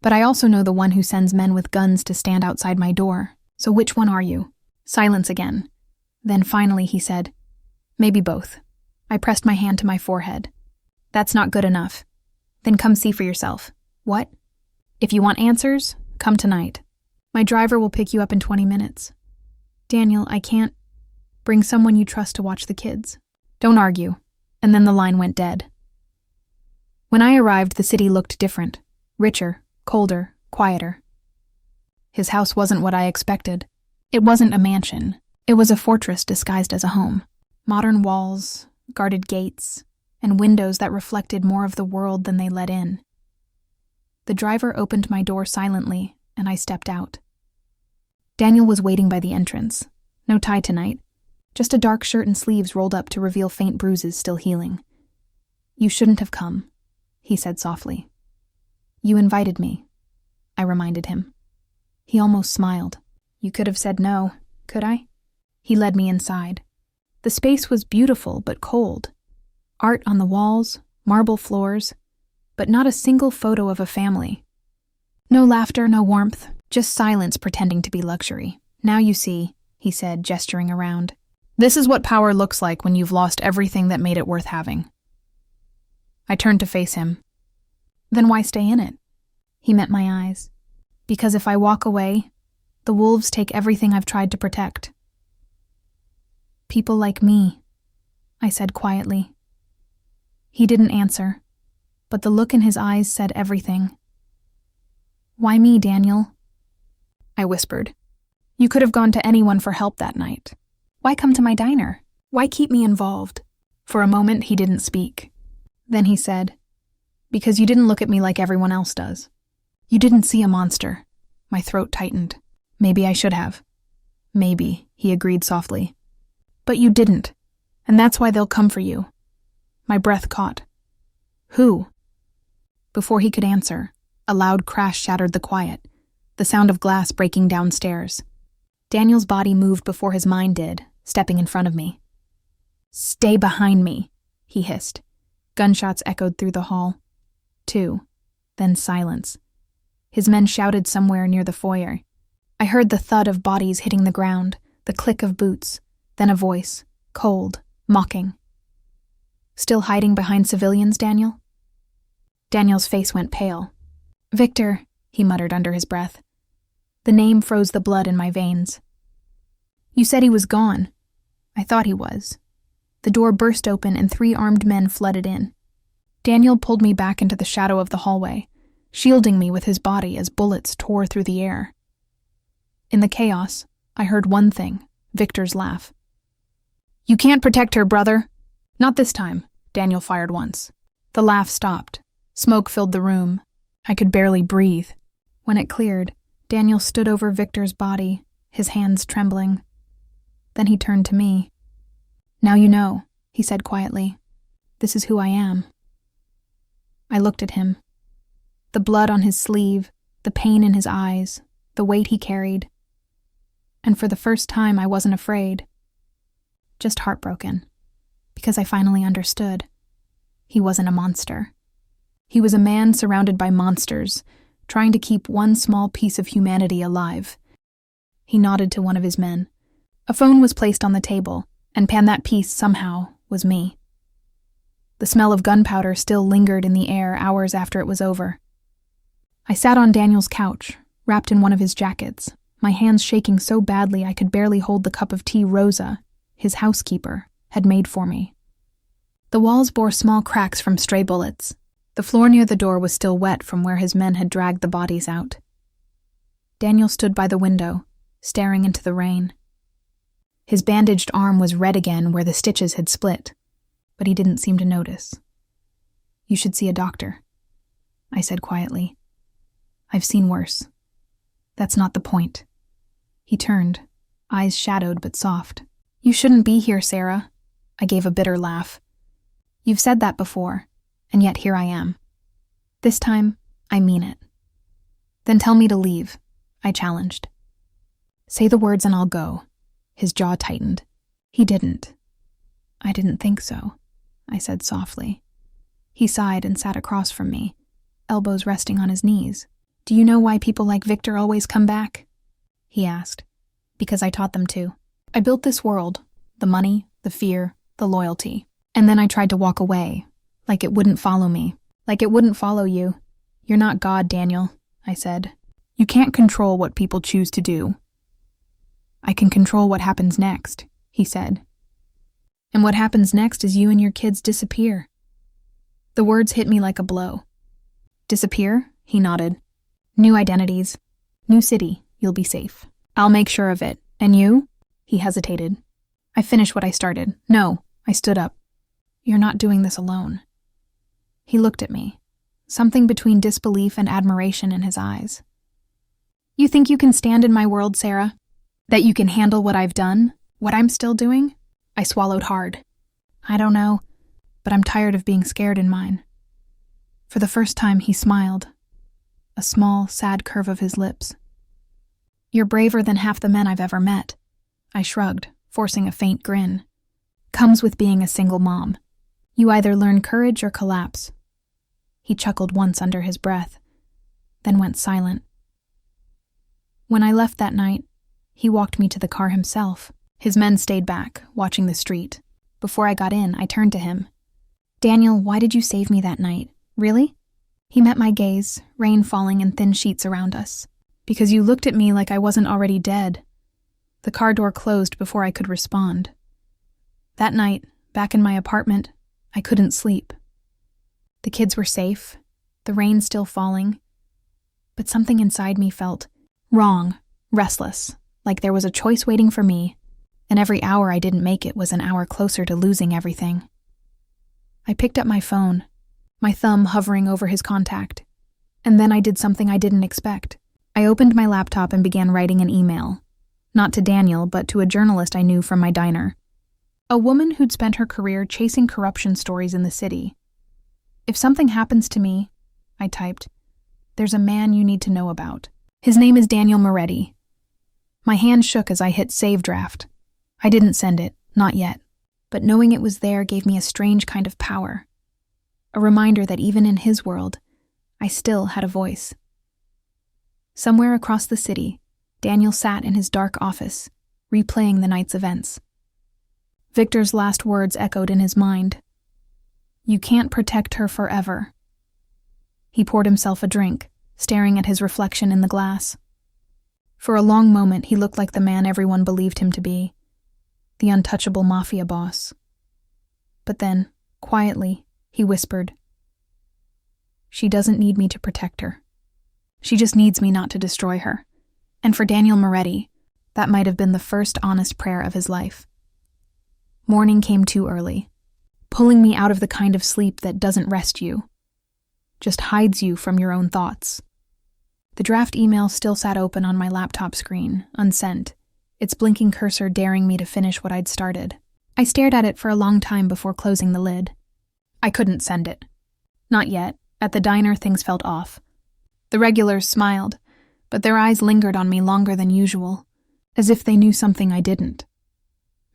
But I also know the one who sends men with guns to stand outside my door. So which one are you? Silence again. Then finally he said, maybe both. I pressed my hand to my forehead. That's not good enough. Then come see for yourself. What? If you want answers, come tonight. My driver will pick you up in 20 minutes. Daniel, I can't. Bring someone you trust to watch the kids. Don't argue. And then the line went dead. When I arrived, the city looked different. Richer, colder, quieter. His house wasn't what I expected. It wasn't a mansion. It was a fortress disguised as a home. Modern walls, guarded gates, and windows that reflected more of the world than they let in. The driver opened my door silently, and I stepped out. Daniel was waiting by the entrance. No tie tonight. Just a dark shirt and sleeves rolled up to reveal faint bruises still healing. You shouldn't have come, he said softly. You invited me, I reminded him. He almost smiled. You could have said no, could I? He led me inside. The space was beautiful but cold. Art on the walls, marble floors, but not a single photo of a family. No laughter, no warmth, just silence pretending to be luxury. Now you see, he said, gesturing around. This is what power looks like when you've lost everything that made it worth having. I turned to face him. Then why stay in it? He met my eyes. Because if I walk away, the wolves take everything I've tried to protect. People like me, I said quietly. He didn't answer, but the look in his eyes said everything. Why me, Daniel? I whispered. You could have gone to anyone for help that night. Why come to my diner? Why keep me involved? For a moment, he didn't speak. Then he said, because you didn't look at me like everyone else does. You didn't see a monster. My throat tightened. Maybe I should have. Maybe, he agreed softly. But you didn't, and that's why they'll come for you. My breath caught. Who? Before he could answer, a loud crash shattered the quiet, the sound of glass breaking downstairs. Daniel's body moved before his mind did, stepping in front of me. Stay behind me, he hissed. Gunshots echoed through the hall. 2. Then silence. His men shouted somewhere near the foyer. I heard the thud of bodies hitting the ground, the click of boots, then a voice, cold, mocking. Still hiding behind civilians, Daniel? Daniel's face went pale. Victor, he muttered under his breath. The name froze the blood in my veins. You said he was gone. I thought he was. The door burst open and 3 armed men flooded in. Daniel pulled me back into the shadow of the hallway, shielding me with his body as bullets tore through the air. In the chaos, I heard one thing, Victor's laugh. You can't protect her, brother. Not this time, Daniel fired once. The laugh stopped. Smoke filled the room. I could barely breathe. When it cleared, Daniel stood over Victor's body, his hands trembling. Then he turned to me. Now you know, he said quietly. This is who I am. I looked at him. The blood on his sleeve, the pain in his eyes, the weight he carried. And for the first time, I wasn't afraid. Just heartbroken. Because I finally understood. He wasn't a monster. He was a man surrounded by monsters, trying to keep one small piece of humanity alive. He nodded to one of his men. A phone was placed on the table, and that piece, somehow, was me. The smell of gunpowder still lingered in the air hours after it was over. I sat on Daniel's couch, wrapped in one of his jackets, my hands shaking so badly I could barely hold the cup of tea Rosa, his housekeeper, had made for me. The walls bore small cracks from stray bullets. The floor near the door was still wet from where his men had dragged the bodies out. Daniel stood by the window, staring into the rain. His bandaged arm was red again where the stitches had split, but he didn't seem to notice. You should see a doctor, I said quietly. I've seen worse. That's not the point. He turned, eyes shadowed but soft. You shouldn't be here, Sarah. I gave a bitter laugh. You've said that before, and yet here I am. This time, I mean it. Then tell me to leave, I challenged. Say the words and I'll go. His jaw tightened. He didn't. I didn't think so, I said softly. He sighed and sat across from me, elbows resting on his knees. Do you know why people like Victor always come back? He asked. Because I taught them to. I built this world, the money, the fear, the loyalty. And then I tried to walk away, like it wouldn't follow me, like it wouldn't follow you. You're not God, Daniel, I said. You can't control what people choose to do. I can control what happens next, he said. And what happens next is you and your kids disappear. The words hit me like a blow. Disappear? He nodded. New identities. New city. You'll be safe. I'll make sure of it. And you? He hesitated. I finished what I started. No, I stood up. You're not doing this alone. He looked at me, something between disbelief and admiration in his eyes. You think you can stand in my world, Sarah? That you can handle what I've done? What I'm still doing? I swallowed hard. I don't know, but I'm tired of being scared in mine. For the first time, he smiled, a small, sad curve of his lips. You're braver than half the men I've ever met. I shrugged, forcing a faint grin. Comes with being a single mom. You either learn courage or collapse. He chuckled once under his breath, then went silent. When I left that night, he walked me to the car himself. His men stayed back, watching the street. Before I got in, I turned to him. Daniel, why did you save me that night? Really? He met my gaze, rain falling in thin sheets around us. Because you looked at me like I wasn't already dead. The car door closed before I could respond. That night, back in my apartment, I couldn't sleep. The kids were safe, the rain still falling, but something inside me felt wrong, restless, like there was a choice waiting for me, and every hour I didn't make it was an hour closer to losing everything. I picked up my phone, my thumb hovering over his contact, and then I did something I didn't expect. I opened my laptop and began writing an email, not to Daniel, but to a journalist I knew from my diner. A woman who'd spent her career chasing corruption stories in the city. If something happens to me, I typed, there's a man you need to know about. His name is Daniel Moretti. My hand shook as I hit save draft. I didn't send it, not yet, but knowing it was there gave me a strange kind of power. A reminder that even in his world, I still had a voice. Somewhere across the city, Daniel sat in his dark office, replaying the night's events. Victor's last words echoed in his mind. You can't protect her forever. He poured himself a drink, staring at his reflection in the glass. For a long moment, he looked like the man everyone believed him to be, the untouchable mafia boss. But then, quietly, he whispered, she doesn't need me to protect her. She just needs me not to destroy her. And for Daniel Moretti, that might have been the first honest prayer of his life. Morning came too early, pulling me out of the kind of sleep that doesn't rest you, just hides you from your own thoughts. The draft email still sat open on my laptop screen, unsent, its blinking cursor daring me to finish what I'd started. I stared at it for a long time before closing the lid. I couldn't send it. Not yet. At the diner, things felt off. The regulars smiled, but their eyes lingered on me longer than usual, as if they knew something I didn't.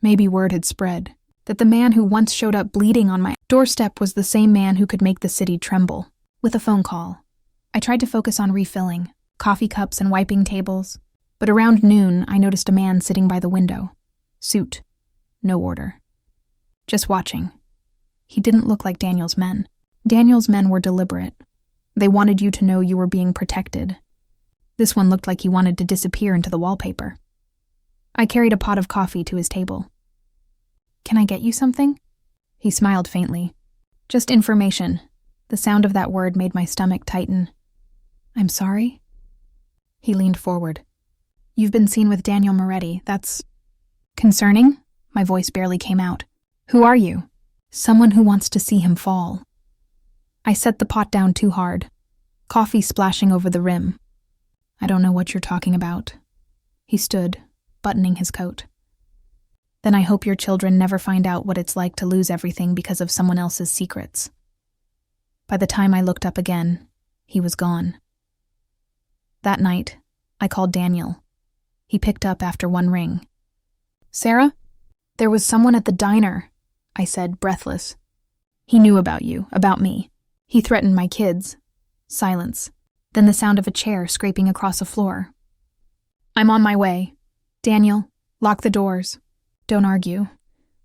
Maybe word had spread, that the man who once showed up bleeding on my doorstep was the same man who could make the city tremble. With a phone call, I tried to focus on refilling, coffee cups and wiping tables, but around noon I noticed a man sitting by the window. Suit. No order. Just watching. He didn't look like Daniel's men. Daniel's men were deliberate. They wanted you to know you were being protected. This one looked like he wanted to disappear into the wallpaper. I carried a pot of coffee to his table. Can I get you something? He smiled faintly. Just information. The sound of that word made my stomach tighten. I'm sorry? He leaned forward. You've been seen with Daniel Moretti. That's concerning? My voice barely came out. Who are you? Someone who wants to see him fall. I set the pot down too hard, coffee splashing over the rim. I don't know what you're talking about. He stood, buttoning his coat. Then I hope your children never find out what it's like to lose everything because of someone else's secrets. By the time I looked up again, he was gone. That night, I called Daniel. He picked up after one ring. Sarah? There was someone at the diner, I said, breathless. He knew about you, about me. He threatened my kids. Silence. then the sound of a chair scraping across a floor. "I'm on my way. Daniel, lock the doors." Don't argue.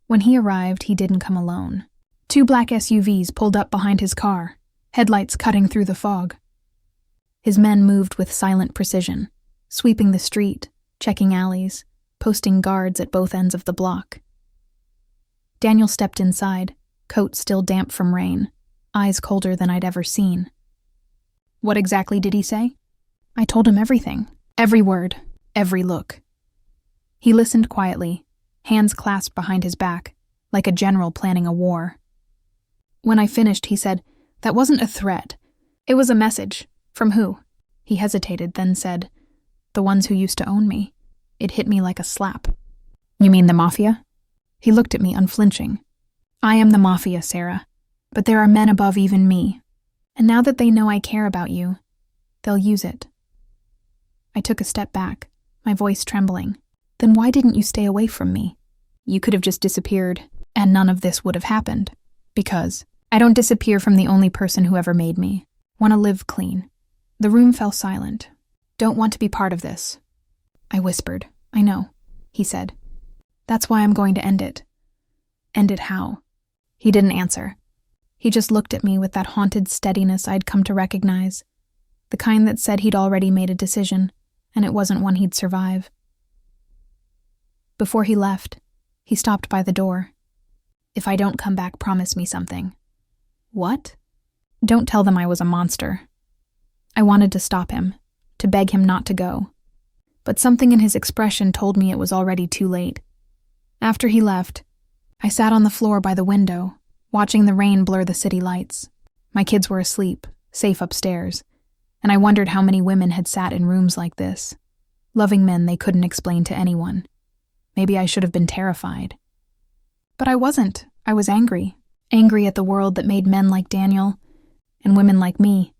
When he arrived, he didn't come alone. 2 black SUVs pulled up behind his car, headlights cutting through the fog. His men moved with silent precision, sweeping the street, checking alleys, posting guards at both ends of the block. Daniel stepped inside, coat still damp from rain, eyes colder than I'd ever seen. "What exactly did he say?" I told him everything, every word, every look. He listened quietly, hands clasped behind his back, like a general planning a war. When I finished, he said, "That wasn't a threat. It was a message. From who?" He hesitated, then said, "The ones who used to own me." It hit me like a slap. "You mean the Mafia?" He looked at me unflinching. "I am the Mafia, Sarah, but there are men above even me, and now that they know I care about you, they'll use it." I took a step back, my voice trembling. "Then why didn't you stay away from me? You could have just disappeared, and none of this would have happened." "Because I don't disappear from the only person who ever made me. Want to live clean." The room fell silent. "Don't want to be part of this." I whispered. "I know," he said. "That's why I'm going to end it." "End it how?" He didn't answer. He just looked at me with that haunted steadiness I'd come to recognize, the kind that said he'd already made a decision, and it wasn't one he'd survive. Before he left, he stopped by the door. "If I don't come back, promise me something." "What?" "Don't tell them I was a monster." I wanted to stop him, to beg him not to go. But something in his expression told me it was already too late. After he left, I sat on the floor by the window, watching the rain blur the city lights. My kids were asleep, safe upstairs, and I wondered how many women had sat in rooms like this, loving men they couldn't explain to anyone. Maybe I should have been terrified. But I wasn't. I was angry. Angry at the world that made men like Daniel, and women like me,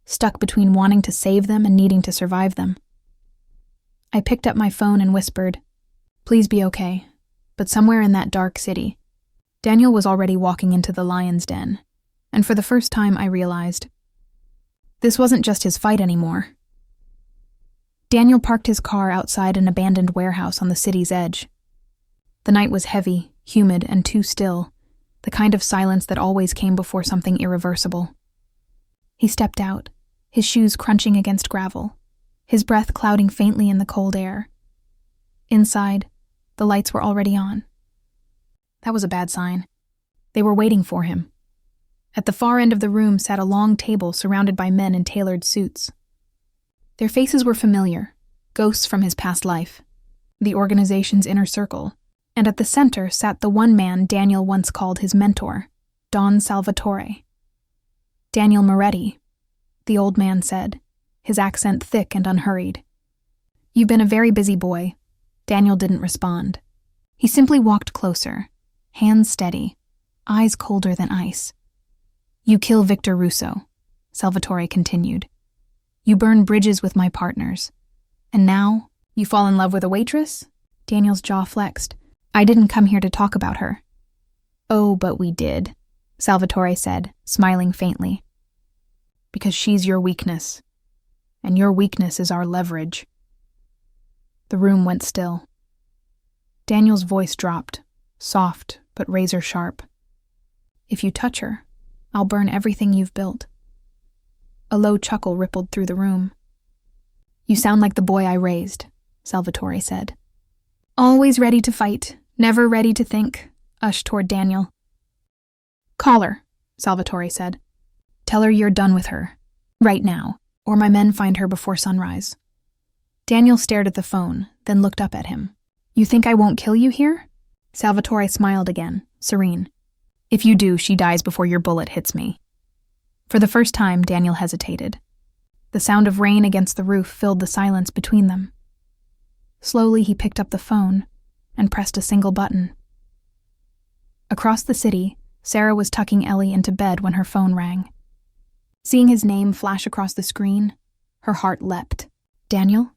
stuck between wanting to save them and needing to survive them. I picked up my phone and whispered, "Please be okay." But somewhere in that dark city, Daniel was already walking into the lion's den, and for the first time I realized this wasn't just his fight anymore. Daniel parked his car outside an abandoned warehouse on the city's edge. The night was heavy, humid, and too still, the kind of silence that always came before something irreversible. He stepped out, his shoes crunching against gravel, his breath clouding faintly in the cold air. Inside, the lights were already on. That was a bad sign. They were waiting for him. At the far end of the room sat a long table surrounded by men in tailored suits. Their faces were familiar, ghosts from his past life, the organization's inner circle, and at the center sat the one man Daniel once called his mentor, Don Salvatore. "Daniel Moretti," the old man said, his accent thick and unhurried. "You've been a very busy boy." Daniel didn't respond. He simply walked closer, hands steady, eyes colder than ice. "You kill Victor Russo," Salvatore continued. "You burn bridges with my partners. And now, you fall in love with a waitress?" Daniel's jaw flexed. "I didn't come here to talk about her." "Oh, but we did," Salvatore said, smiling faintly. "Because she's your weakness. And your weakness is our leverage." The room went still. Daniel's voice dropped, soft but razor sharp. "If you touch her, I'll burn everything you've built." A low chuckle rippled through the room. "You sound like the boy I raised," Salvatore said. "Always ready to fight, never ready to think," ushed toward Daniel. "Call her," Salvatore said. "Tell her you're done with her, right now, or my men find her before sunrise." Daniel stared at the phone, then looked up at him. "You think I won't kill you here?" Salvatore smiled again, serene. "If you do, she dies before your bullet hits me." For the first time, Daniel hesitated. The sound of rain against the roof filled the silence between them. Slowly, he picked up the phone and pressed a single button. Across the city, Sarah was tucking Ellie into bed when her phone rang. Seeing his name flash across the screen, her heart leapt. "Daniel?"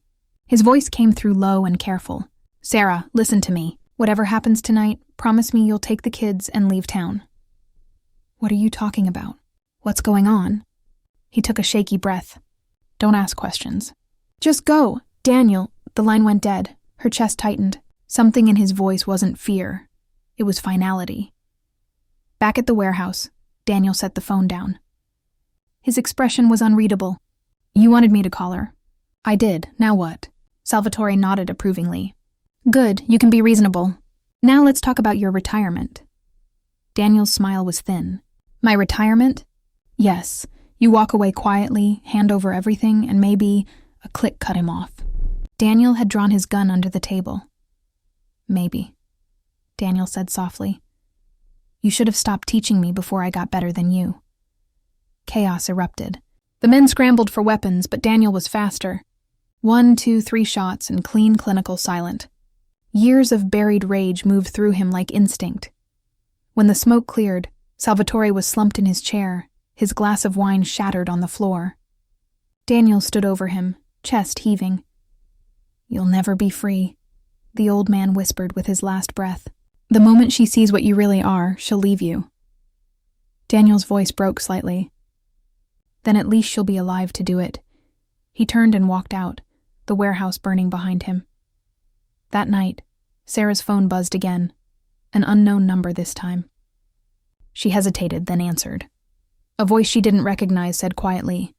His voice came through low and careful. "Sarah, listen to me. Whatever happens tonight, promise me you'll take the kids and leave town." "What are you talking about? What's going on?" He took a shaky breath. Don't ask questions. Just go, Daniel. The line went dead. Her chest tightened. Something in his voice wasn't fear. It was finality. Back at the warehouse, Daniel set the phone down. His expression was unreadable. You wanted me to call her. I did. Now what? Salvatore nodded approvingly. Good, you can be reasonable. Now let's talk about your retirement. Daniel's smile was thin. My retirement? Yes. You walk away quietly, hand over everything, and maybe a click cut him off. Daniel had drawn his gun under the table. Maybe, Daniel said softly. You should have stopped teaching me before I got better than you. Chaos erupted. The men scrambled for weapons, but Daniel was faster. 1, 2, 3 shots and clean, clinical silent. Years of buried rage moved through him like instinct. When the smoke cleared, Salvatore was slumped in his chair, his glass of wine shattered on the floor. Daniel stood over him, chest heaving. You'll never be free, the old man whispered with his last breath. The moment she sees what you really are, she'll leave you. Daniel's voice broke slightly. Then at least she'll be alive to do it. He turned and walked out, the warehouse burning behind him. That night, Sarah's phone buzzed again, an unknown number this time. She hesitated, then answered. A voice she didn't recognize said quietly,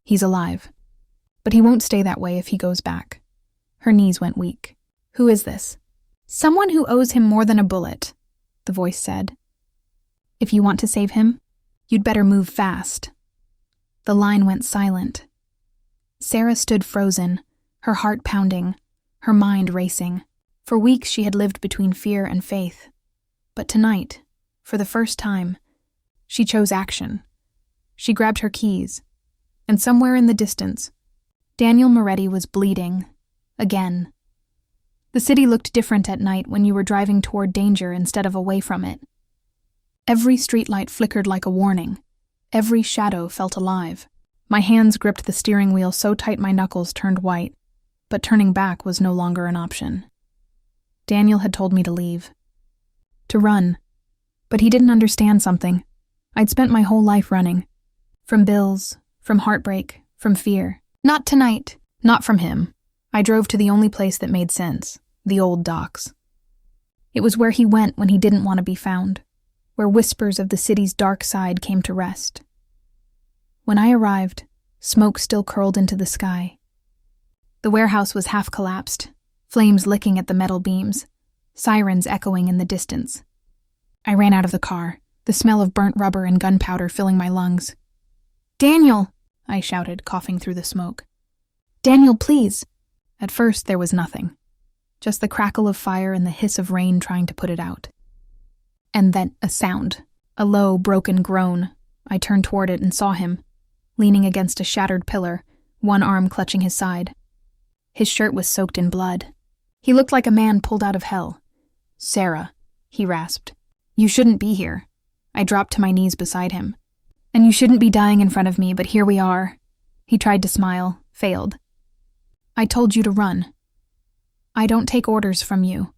He's alive, but he won't stay that way if he goes back. Her knees went weak. Who is this? Someone who owes him more than a bullet, the voice said. If you want to save him, you'd better move fast. The line went silent. Sarah stood frozen, her heart pounding, her mind racing. For weeks she had lived between fear and faith. But tonight, for the first time, she chose action. She grabbed her keys, and somewhere in the distance, Daniel Moretti was bleeding. Again. The city looked different at night when you were driving toward danger instead of away from it. Every streetlight flickered like a warning. Every shadow felt alive. My hands gripped the steering wheel so tight my knuckles turned white, but turning back was no longer an option. Daniel had told me to leave. To run. But he didn't understand something. I'd spent my whole life running. From bills, from heartbreak, from fear. Not tonight. Not from him. I drove to the only place that made sense, the old docks. It was where he went when he didn't want to be found, where whispers of the city's dark side came to rest. When I arrived, smoke still curled into the sky. The warehouse was half collapsed, flames licking at the metal beams, sirens echoing in the distance. I ran out of the car, the smell of burnt rubber and gunpowder filling my lungs. Daniel, I shouted, coughing through the smoke. Daniel, please. At first, there was nothing. Just the crackle of fire and the hiss of rain trying to put it out. And then a sound, a low, broken groan. I turned toward it and saw him, leaning against a shattered pillar, one arm clutching his side. His shirt was soaked in blood. He looked like a man pulled out of hell. Sarah, he rasped. You shouldn't be here. I dropped to my knees beside him. And you shouldn't be dying in front of me, but here we are. He tried to smile, failed. I told you to run. I don't take orders from you.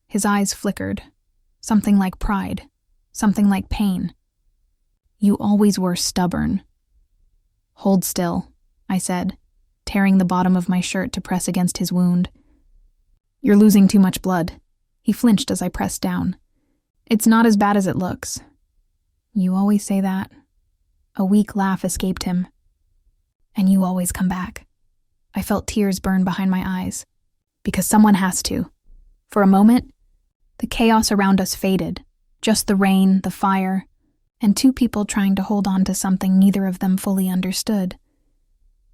His eyes flickered. Something like pride. Something like pain. You always were stubborn. Hold still, I said, tearing the bottom of my shirt to press against his wound. You're losing too much blood. He flinched as I pressed down. It's not as bad as it looks. You always say that. A weak laugh escaped him. And you always come back. I felt tears burn behind my eyes. Because someone has to. For a moment, the chaos around us faded. Just the rain, the fire, and two people trying to hold on to something neither of them fully understood.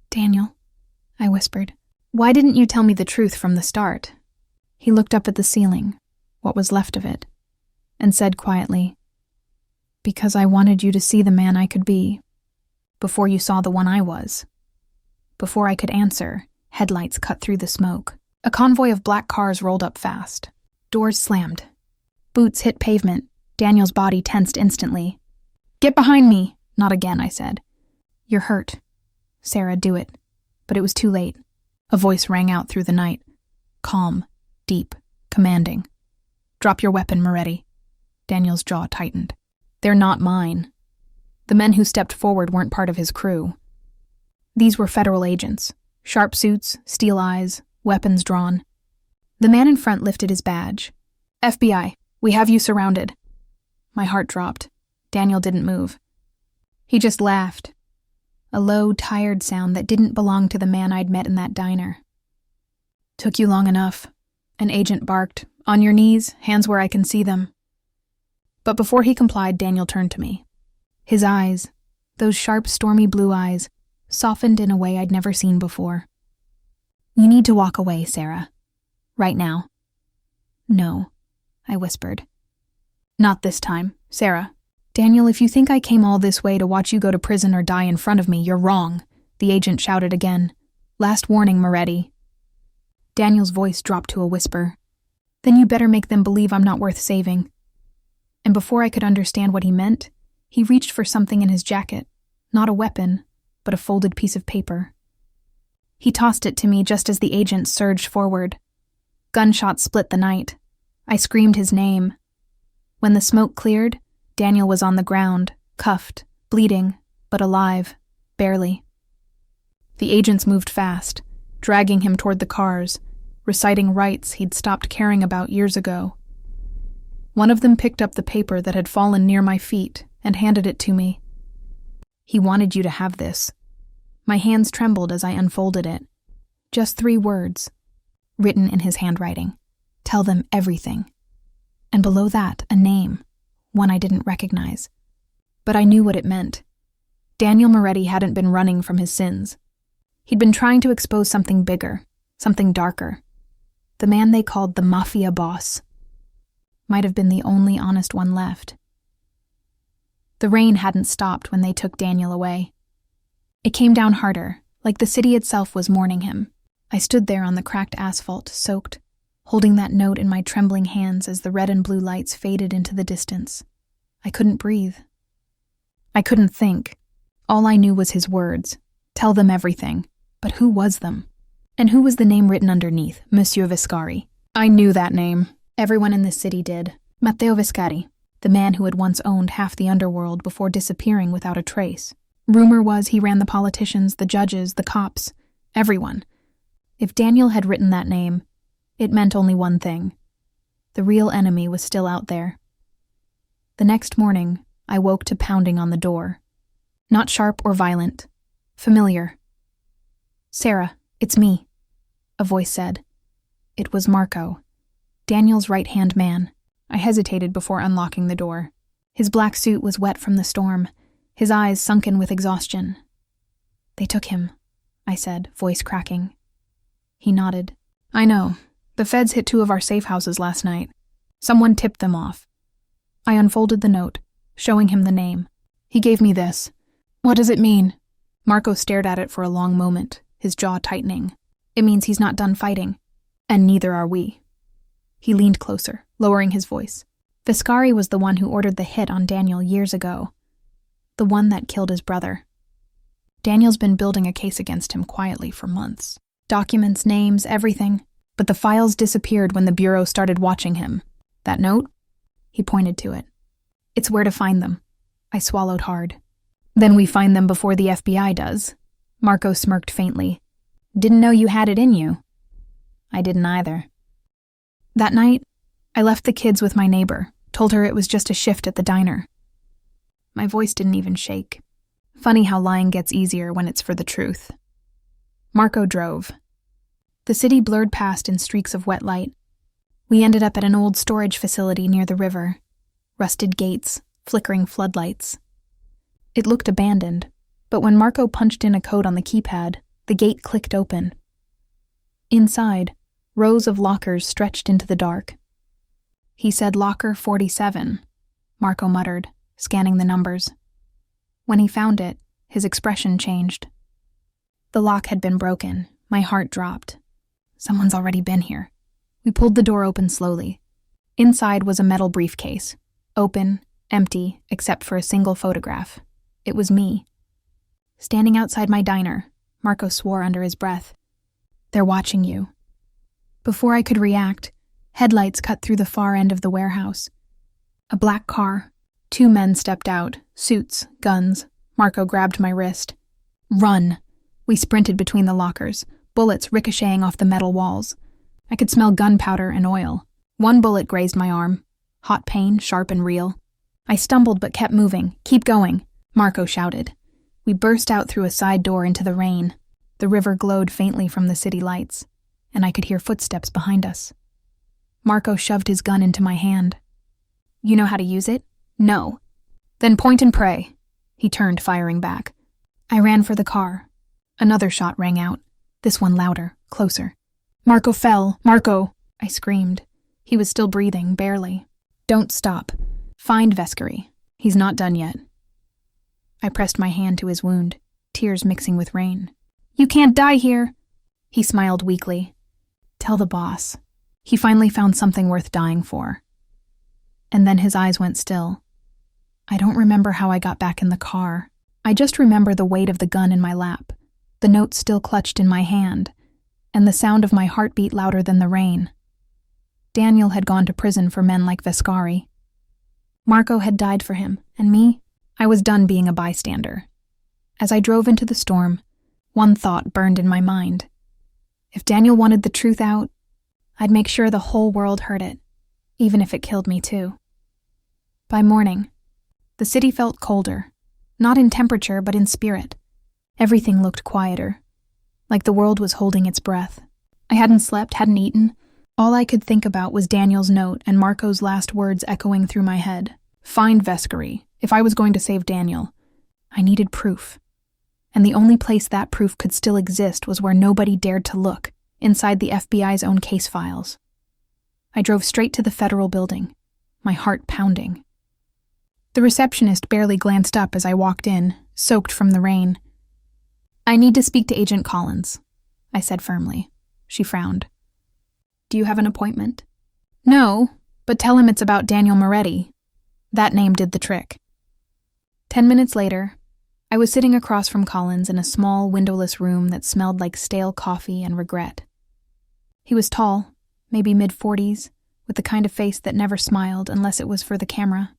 Daniel, I whispered, why didn't you tell me the truth from the start? He looked up at the ceiling, what was left of it, and said quietly, because I wanted you to see the man I could be, before you saw the one I was. Before I could answer, headlights cut through the smoke. A convoy of black cars rolled up fast. Doors slammed. Boots hit pavement. Daniel's body tensed instantly. Get behind me! Not again, I said. You're hurt. Sarah, do it. But it was too late. A voice rang out through the night. Calm, deep, commanding. Drop your weapon, Moretti. Daniel's jaw tightened. They're not mine. The men who stepped forward weren't part of his crew. These were federal agents. Sharp suits, steel eyes, weapons drawn. The man in front lifted his badge. FBI, we have you surrounded. My heart dropped. Daniel didn't move. He just laughed. A low, tired sound that didn't belong to the man I'd met in that diner. Took you long enough. An agent barked. On your knees, hands where I can see them. But before he complied, Daniel turned to me. His eyes, those sharp, stormy blue eyes, softened in a way I'd never seen before. You need to walk away, Sarah. Right now. No, I whispered. Not this time, Sarah. Daniel, if you think I came all this way to watch you go to prison or die in front of me, you're wrong, the agent shouted again. Last warning, Moretti. Daniel's voice dropped to a whisper. Then you better make them believe I'm not worth saving. And before I could understand what he meant, he reached for something in his jacket, not a weapon, but a folded piece of paper. He tossed it to me just as the agent surged forward. Gunshots split the night. I screamed his name. When the smoke cleared, Daniel was on the ground, cuffed, bleeding, but alive, barely. The agents moved fast, dragging him toward the cars, reciting rights he'd stopped caring about years ago. One of them picked up the paper that had fallen near my feet and handed it to me. He wanted you to have this. My hands trembled as I unfolded it. Just 3 words, written in his handwriting. Tell them everything. And below that, a name, one I didn't recognize. But I knew what it meant. Daniel Moretti hadn't been running from his sins. He'd been trying to expose something bigger, something darker. The man they called the Mafia boss might have been the only honest one left. The rain hadn't stopped when they took Daniel away. It came down harder, like the city itself was mourning him. I stood there on the cracked asphalt, soaked, holding that note in my trembling hands as the red and blue lights faded into the distance. I couldn't breathe. I couldn't think. All I knew was his words. Tell them everything. But who was them? And who was the name written underneath? Monsieur Viscari. I knew that name. Everyone in the city did. Matteo Viscari, the man who had once owned half the underworld before disappearing without a trace. Rumor was he ran the politicians, the judges, the cops, everyone. If Daniel had written that name, it meant only one thing. The real enemy was still out there. The next morning, I woke to pounding on the door. Not sharp or violent. Familiar. Sarah, it's me, a voice said. It was Marco, Daniel's right-hand man. I hesitated before unlocking the door. His black suit was wet from the storm, his eyes sunken with exhaustion. They took him, I said, voice cracking. He nodded. I know. The feds hit 2 of our safe houses last night. Someone tipped them off. I unfolded the note, showing him the name. He gave me this. What does it mean? Marco stared at it for a long moment, his jaw tightening. It means he's not done fighting. And neither are we. He leaned closer, lowering his voice. Viscari was the one who ordered the hit on Daniel years ago. The one that killed his brother. Daniel's been building a case against him quietly for months. Documents, names, everything. But the files disappeared when the Bureau started watching him. That note? He pointed to it. It's where to find them. I swallowed hard. Then we find them before the FBI does. Marco smirked faintly. Didn't know you had it in you. I didn't either. That night, I left the kids with my neighbor, told her it was just a shift at the diner. My voice didn't even shake. Funny how lying gets easier when it's for the truth. Marco drove. The city blurred past in streaks of wet light. We ended up at an old storage facility near the river. Rusted gates, flickering floodlights. It looked abandoned, but when Marco punched in a code on the keypad, the gate clicked open. Inside, rows of lockers stretched into the dark. He said locker 47, Marco muttered, scanning the numbers. When he found it, his expression changed. The lock had been broken. My heart dropped. Someone's already been here. We pulled the door open slowly. Inside was a metal briefcase. Open, empty, except for a single photograph. It was me. Standing outside my diner, Marco swore under his breath. They're watching you. Before I could react, headlights cut through the far end of the warehouse. A black car. 2 men stepped out, suits, guns. Marco grabbed my wrist. Run. We sprinted between the lockers, bullets ricocheting off the metal walls. I could smell gunpowder and oil. One bullet grazed my arm. Hot pain, sharp and real. I stumbled but kept moving. "Keep going," Marco shouted. We burst out through a side door into the rain. The river glowed faintly from the city lights, and I could hear footsteps behind us. Marco shoved his gun into my hand. "You know how to use it?" "No." "Then point and pray." He turned, firing back. I ran for the car. Another shot rang out, this one louder, closer. "Marco fell! Marco!" I screamed. He was still breathing, barely. "Don't stop. Find Vescari. He's not done yet." I pressed my hand to his wound, tears mixing with rain. "You can't die here." He smiled weakly. "Tell the boss. He finally found something worth dying for." And then his eyes went still. I don't remember how I got back in the car. I just remember the weight of the gun in my lap, the note still clutched in my hand, and the sound of my heartbeat louder than the rain. Daniel had gone to prison for men like Vescari. Marco had died for him, and me? I was done being a bystander. As I drove into the storm, one thought burned in my mind. If Daniel wanted the truth out, I'd make sure the whole world heard it, even if it killed me too. By morning, the city felt colder, not in temperature but in spirit. Everything looked quieter, like the world was holding its breath. I hadn't slept, hadn't eaten. All I could think about was Daniel's note and Marco's last words echoing through my head. Find Vescari. If I was going to save Daniel, I needed proof. And the only place that proof could still exist was where nobody dared to look, inside the FBI's own case files. I drove straight to the federal building, my heart pounding. The receptionist barely glanced up as I walked in, soaked from the rain. "I need to speak to Agent Collins," I said firmly. She frowned. "Do you have an appointment?" "No, but tell him it's about Daniel Moretti." That name did the trick. 10 minutes later, I was sitting across from Collins in a small, windowless room that smelled like stale coffee and regret. He was tall, maybe mid-40s, with the kind of face that never smiled unless it was for the camera.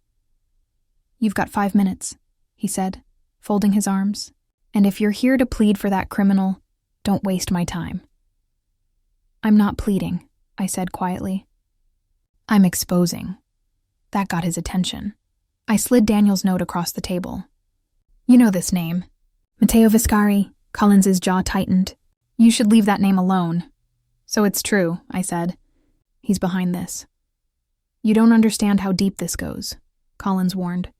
"You've got 5 minutes," he said, folding his arms. "And if you're here to plead for that criminal, don't waste my time." "I'm not pleading," I said quietly. "I'm exposing." That got his attention. I slid Daniel's note across the table. "You know this name. Matteo Vescari." Collins's jaw tightened. "You should leave that name alone." "So it's true," I said. "He's behind this." "You don't understand how deep this goes," Collins warned.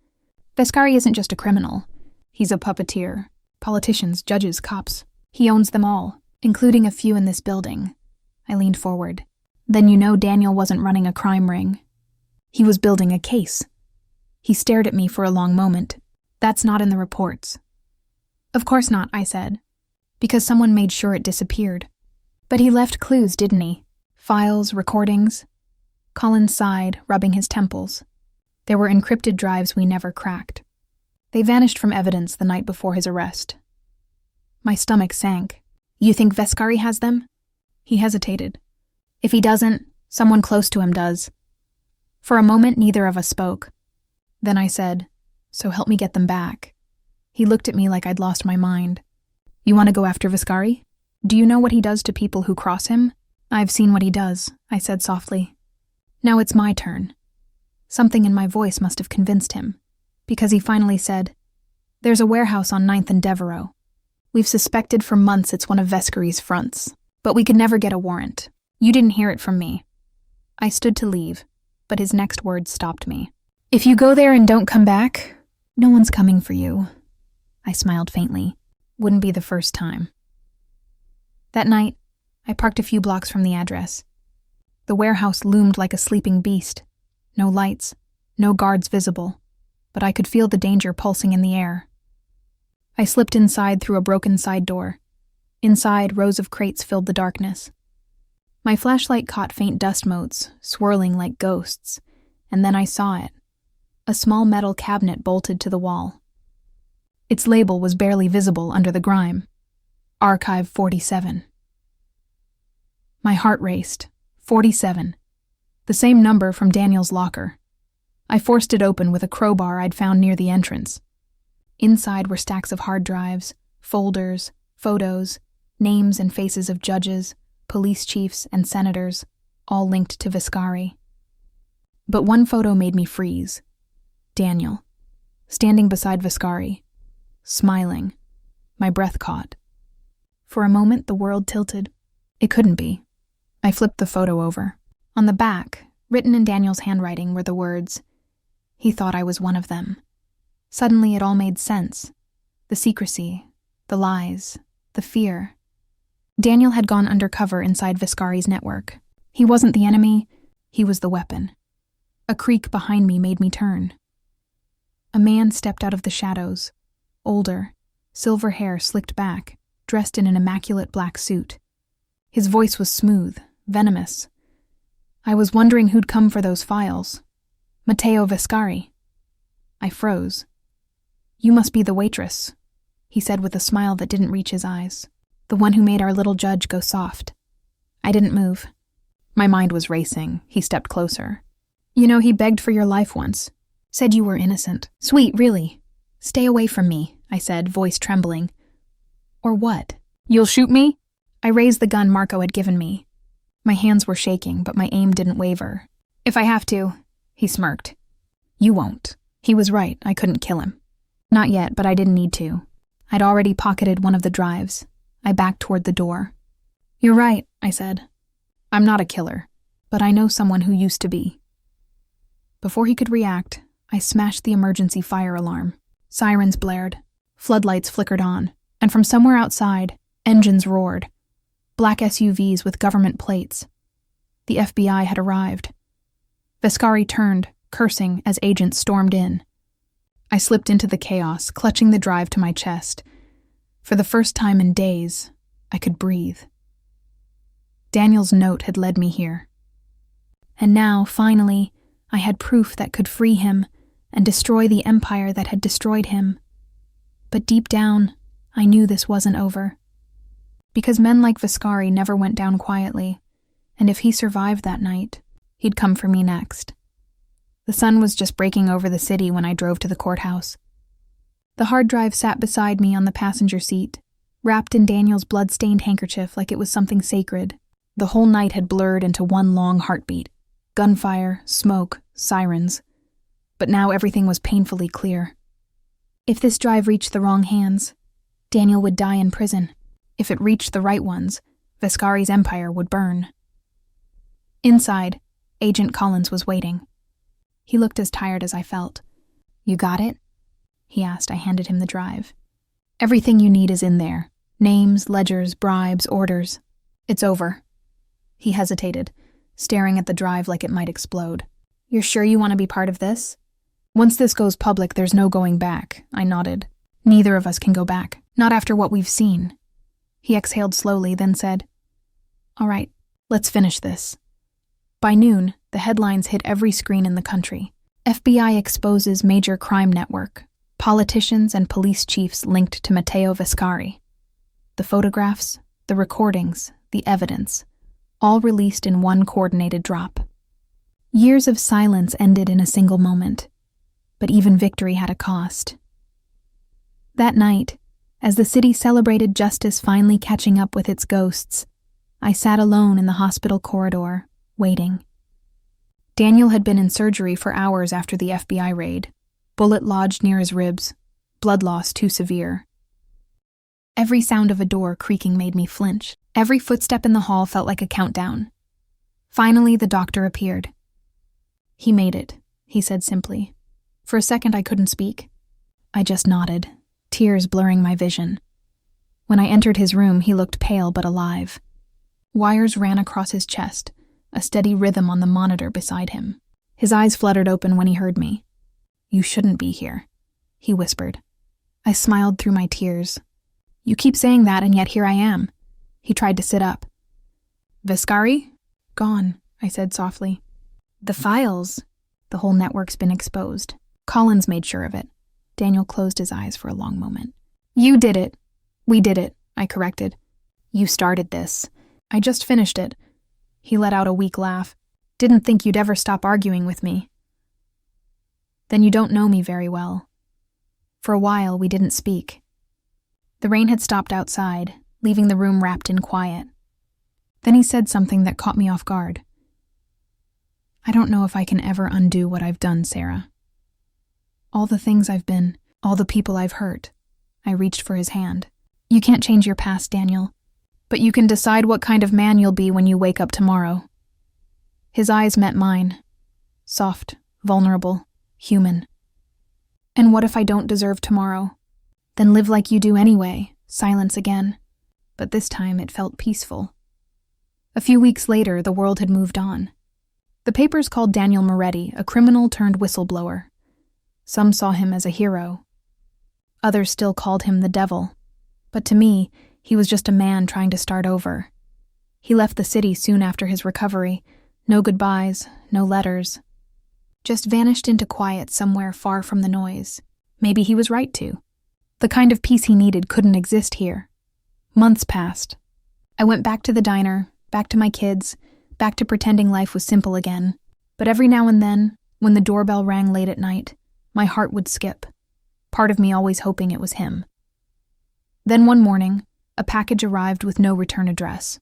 "Vescari isn't just a criminal. He's a puppeteer. Politicians, judges, cops. He owns them all, including a few in this building." I leaned forward. "Then you know Daniel wasn't running a crime ring. He was building a case." He stared at me for a long moment. "That's not in the reports." "Of course not," I said, "because someone made sure it disappeared." "But he left clues, didn't he? Files, recordings?" Collins sighed, rubbing his temples. "There were encrypted drives we never cracked. They vanished from evidence the night before his arrest." My stomach sank. "You think Vescari has them?" He hesitated. "If he doesn't, someone close to him does." For a moment, neither of us spoke. Then I said, "So help me get them back." He looked at me like I'd lost my mind. "You want to go after Vescari? Do you know what he does to people who cross him?" "I've seen what he does," I said softly. "Now it's my turn." Something in my voice must have convinced him, because he finally said, "There's a warehouse on 9th and Devereaux. We've suspected for months it's one of Vescari's fronts, but we could never get a warrant. You didn't hear it from me." I stood to leave, but his next words stopped me. "If you go there and don't come back, no one's coming for you." I smiled faintly. Wouldn't be the first time. That night, I parked a few blocks from the address. The warehouse loomed like a sleeping beast. No lights, no guards visible, but I could feel the danger pulsing in the air. I slipped inside through a broken side door. Inside, rows of crates filled the darkness. My flashlight caught faint dust motes, swirling like ghosts, and then I saw it. A small metal cabinet bolted to the wall. Its label was barely visible under the grime. Archive 47. My heart raced. 47. The same number from Daniel's locker. I forced it open with a crowbar I'd found near the entrance. Inside were stacks of hard drives, folders, Photos, names and faces of judges, police chiefs, and senators, all linked to Viscari. But one photo made me freeze. Daniel, standing beside Viscari, smiling, my breath caught. For a moment, the world tilted. It couldn't be. I flipped the photo over. On the back, written in Daniel's handwriting, were the words, "He thought I was one of them." Suddenly, it all made sense. The secrecy, the lies, the fear. Daniel had gone undercover inside Viscari's network. He wasn't the enemy, he was the weapon. A creak behind me made me turn. A man stepped out of the shadows, older, silver hair slicked back, dressed in an immaculate black suit. His voice was smooth, venomous. I was wondering who'd come for those files. Matteo Viscari. I froze. "You must be the waitress," he said with a smile that didn't reach his eyes. "The one who made our little judge go soft." I didn't move. My mind was racing. He stepped closer. "You know, he begged for your life once. Said you were innocent. Sweet, really. Stay away from me," I said, voice trembling. "Or what? You'll shoot me?" I raised the gun Marco had given me. My hands were shaking, but my aim didn't waver. "If I have to," he smirked. "You won't." He was right, I couldn't kill him. Not yet, but I didn't need to. I'd already pocketed one of the drives. I backed toward the door. "You're right," I said. "I'm not a killer, but I know someone who used to be." Before he could react, I smashed the emergency fire alarm. Sirens blared, floodlights flickered on, and from somewhere outside, engines roared. Black SUVs with government plates. The FBI had arrived. Viscari turned, cursing, as agents stormed in. I slipped into the chaos, clutching the drive to my chest. For the first time in days, I could breathe. Daniel's note had led me here. And now, finally, I had proof that could free him and destroy the empire that had destroyed him. But deep down, I knew this wasn't over. Because men like Viscari never went down quietly, and if he survived that night, he'd come for me next. The sun was just breaking over the city when I drove to the courthouse. The hard drive sat beside me on the passenger seat, wrapped in Daniel's blood-stained handkerchief like it was something sacred. The whole night had blurred into one long heartbeat. Gunfire, smoke, sirens. But now everything was painfully clear. If this drive reached the wrong hands, Daniel would die in prison. If it reached the right ones, Viscari's empire would burn. Inside, Agent Collins was waiting. He looked as tired as I felt. "You got it?" he asked. I handed him the drive. "Everything you need is in there. Names, ledgers, bribes, orders. It's over." He hesitated, staring at the drive like it might explode. "You're sure you want to be part of this?" "Once this goes public, there's no going back," I nodded. "Neither of us can go back. Not after what we've seen." He exhaled slowly, then said, "All right, let's finish this." By noon, the headlines hit every screen in the country. FBI exposes major crime network. Politicians and police chiefs linked to Matteo Viscari. The photographs, the recordings, the evidence, all released in one coordinated drop. Years of silence ended in a single moment, but even victory had a cost. That night, as the city celebrated justice finally catching up with its ghosts, I sat alone in the hospital corridor, waiting. Daniel had been in surgery for hours after the FBI raid. Bullet lodged near his ribs, blood loss too severe. Every sound of a door creaking made me flinch. Every footstep in the hall felt like a countdown. Finally, the doctor appeared. "He made it," he said simply. For a second, I couldn't speak. I just nodded, tears blurring my vision. When I entered his room, he looked pale but alive. Wires ran across his chest, a steady rhythm on the monitor beside him. His eyes fluttered open when he heard me. "You shouldn't be here," he whispered. I smiled through my tears. "You keep saying that, and yet here I am." He tried to sit up. "Viscari?" "Gone," I said softly. "The files." "The whole network's been exposed. Collins made sure of it." Daniel closed his eyes for a long moment. "You did it." "We did it," I corrected. "You started this." "I just finished it." He let out a weak laugh. "Didn't think you'd ever stop arguing with me." "Then you don't know me very well." For a while, we didn't speak. The rain had stopped outside, leaving the room wrapped in quiet. Then he said something that caught me off guard. "I don't know if I can ever undo what I've done, Sarah. All the things I've been, all the people I've hurt." I reached for his hand. "You can't change your past, Daniel, but you can decide what kind of man you'll be when you wake up tomorrow." His eyes met mine. Soft, vulnerable, human. "And what if I don't deserve tomorrow?" "Then live like you do anyway." Silence again. But this time it felt peaceful. A few weeks later, the world had moved on. The papers called Daniel Moretti a criminal turned whistleblower. Some saw him as a hero. Others still called him the devil. But to me, he was just a man trying to start over. He left the city soon after his recovery. No goodbyes, no letters. Just vanished into quiet somewhere far from the noise. Maybe he was right to. The kind of peace he needed couldn't exist here. Months passed. I went back to the diner, back to my kids, back to pretending life was simple again. But every now and then, when the doorbell rang late at night, my heart would skip, part of me always hoping it was him. Then one morning, a package arrived with no return address.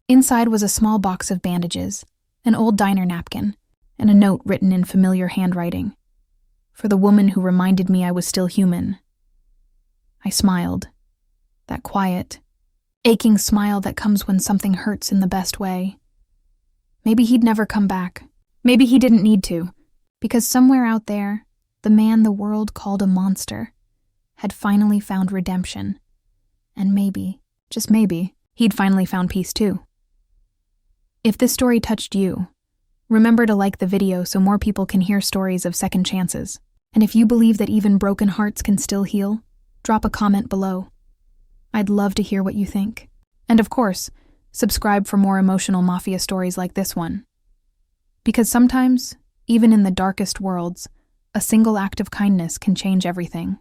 Inside was a small box of bandages, an old diner napkin, and a note written in familiar handwriting. For the woman who reminded me I was still human. I smiled. That quiet, aching smile that comes when something hurts in the best way. Maybe he'd never come back. Maybe he didn't need to, because somewhere out there, the man the world called a monster had finally found redemption. And maybe, just maybe, he'd finally found peace too. If this story touched you, remember to like the video so more people can hear stories of second chances. And if you believe that even broken hearts can still heal, drop a comment below. I'd love to hear what you think. And of course, subscribe for more emotional mafia stories like this one. Because sometimes, even in the darkest worlds, a single act of kindness can change everything.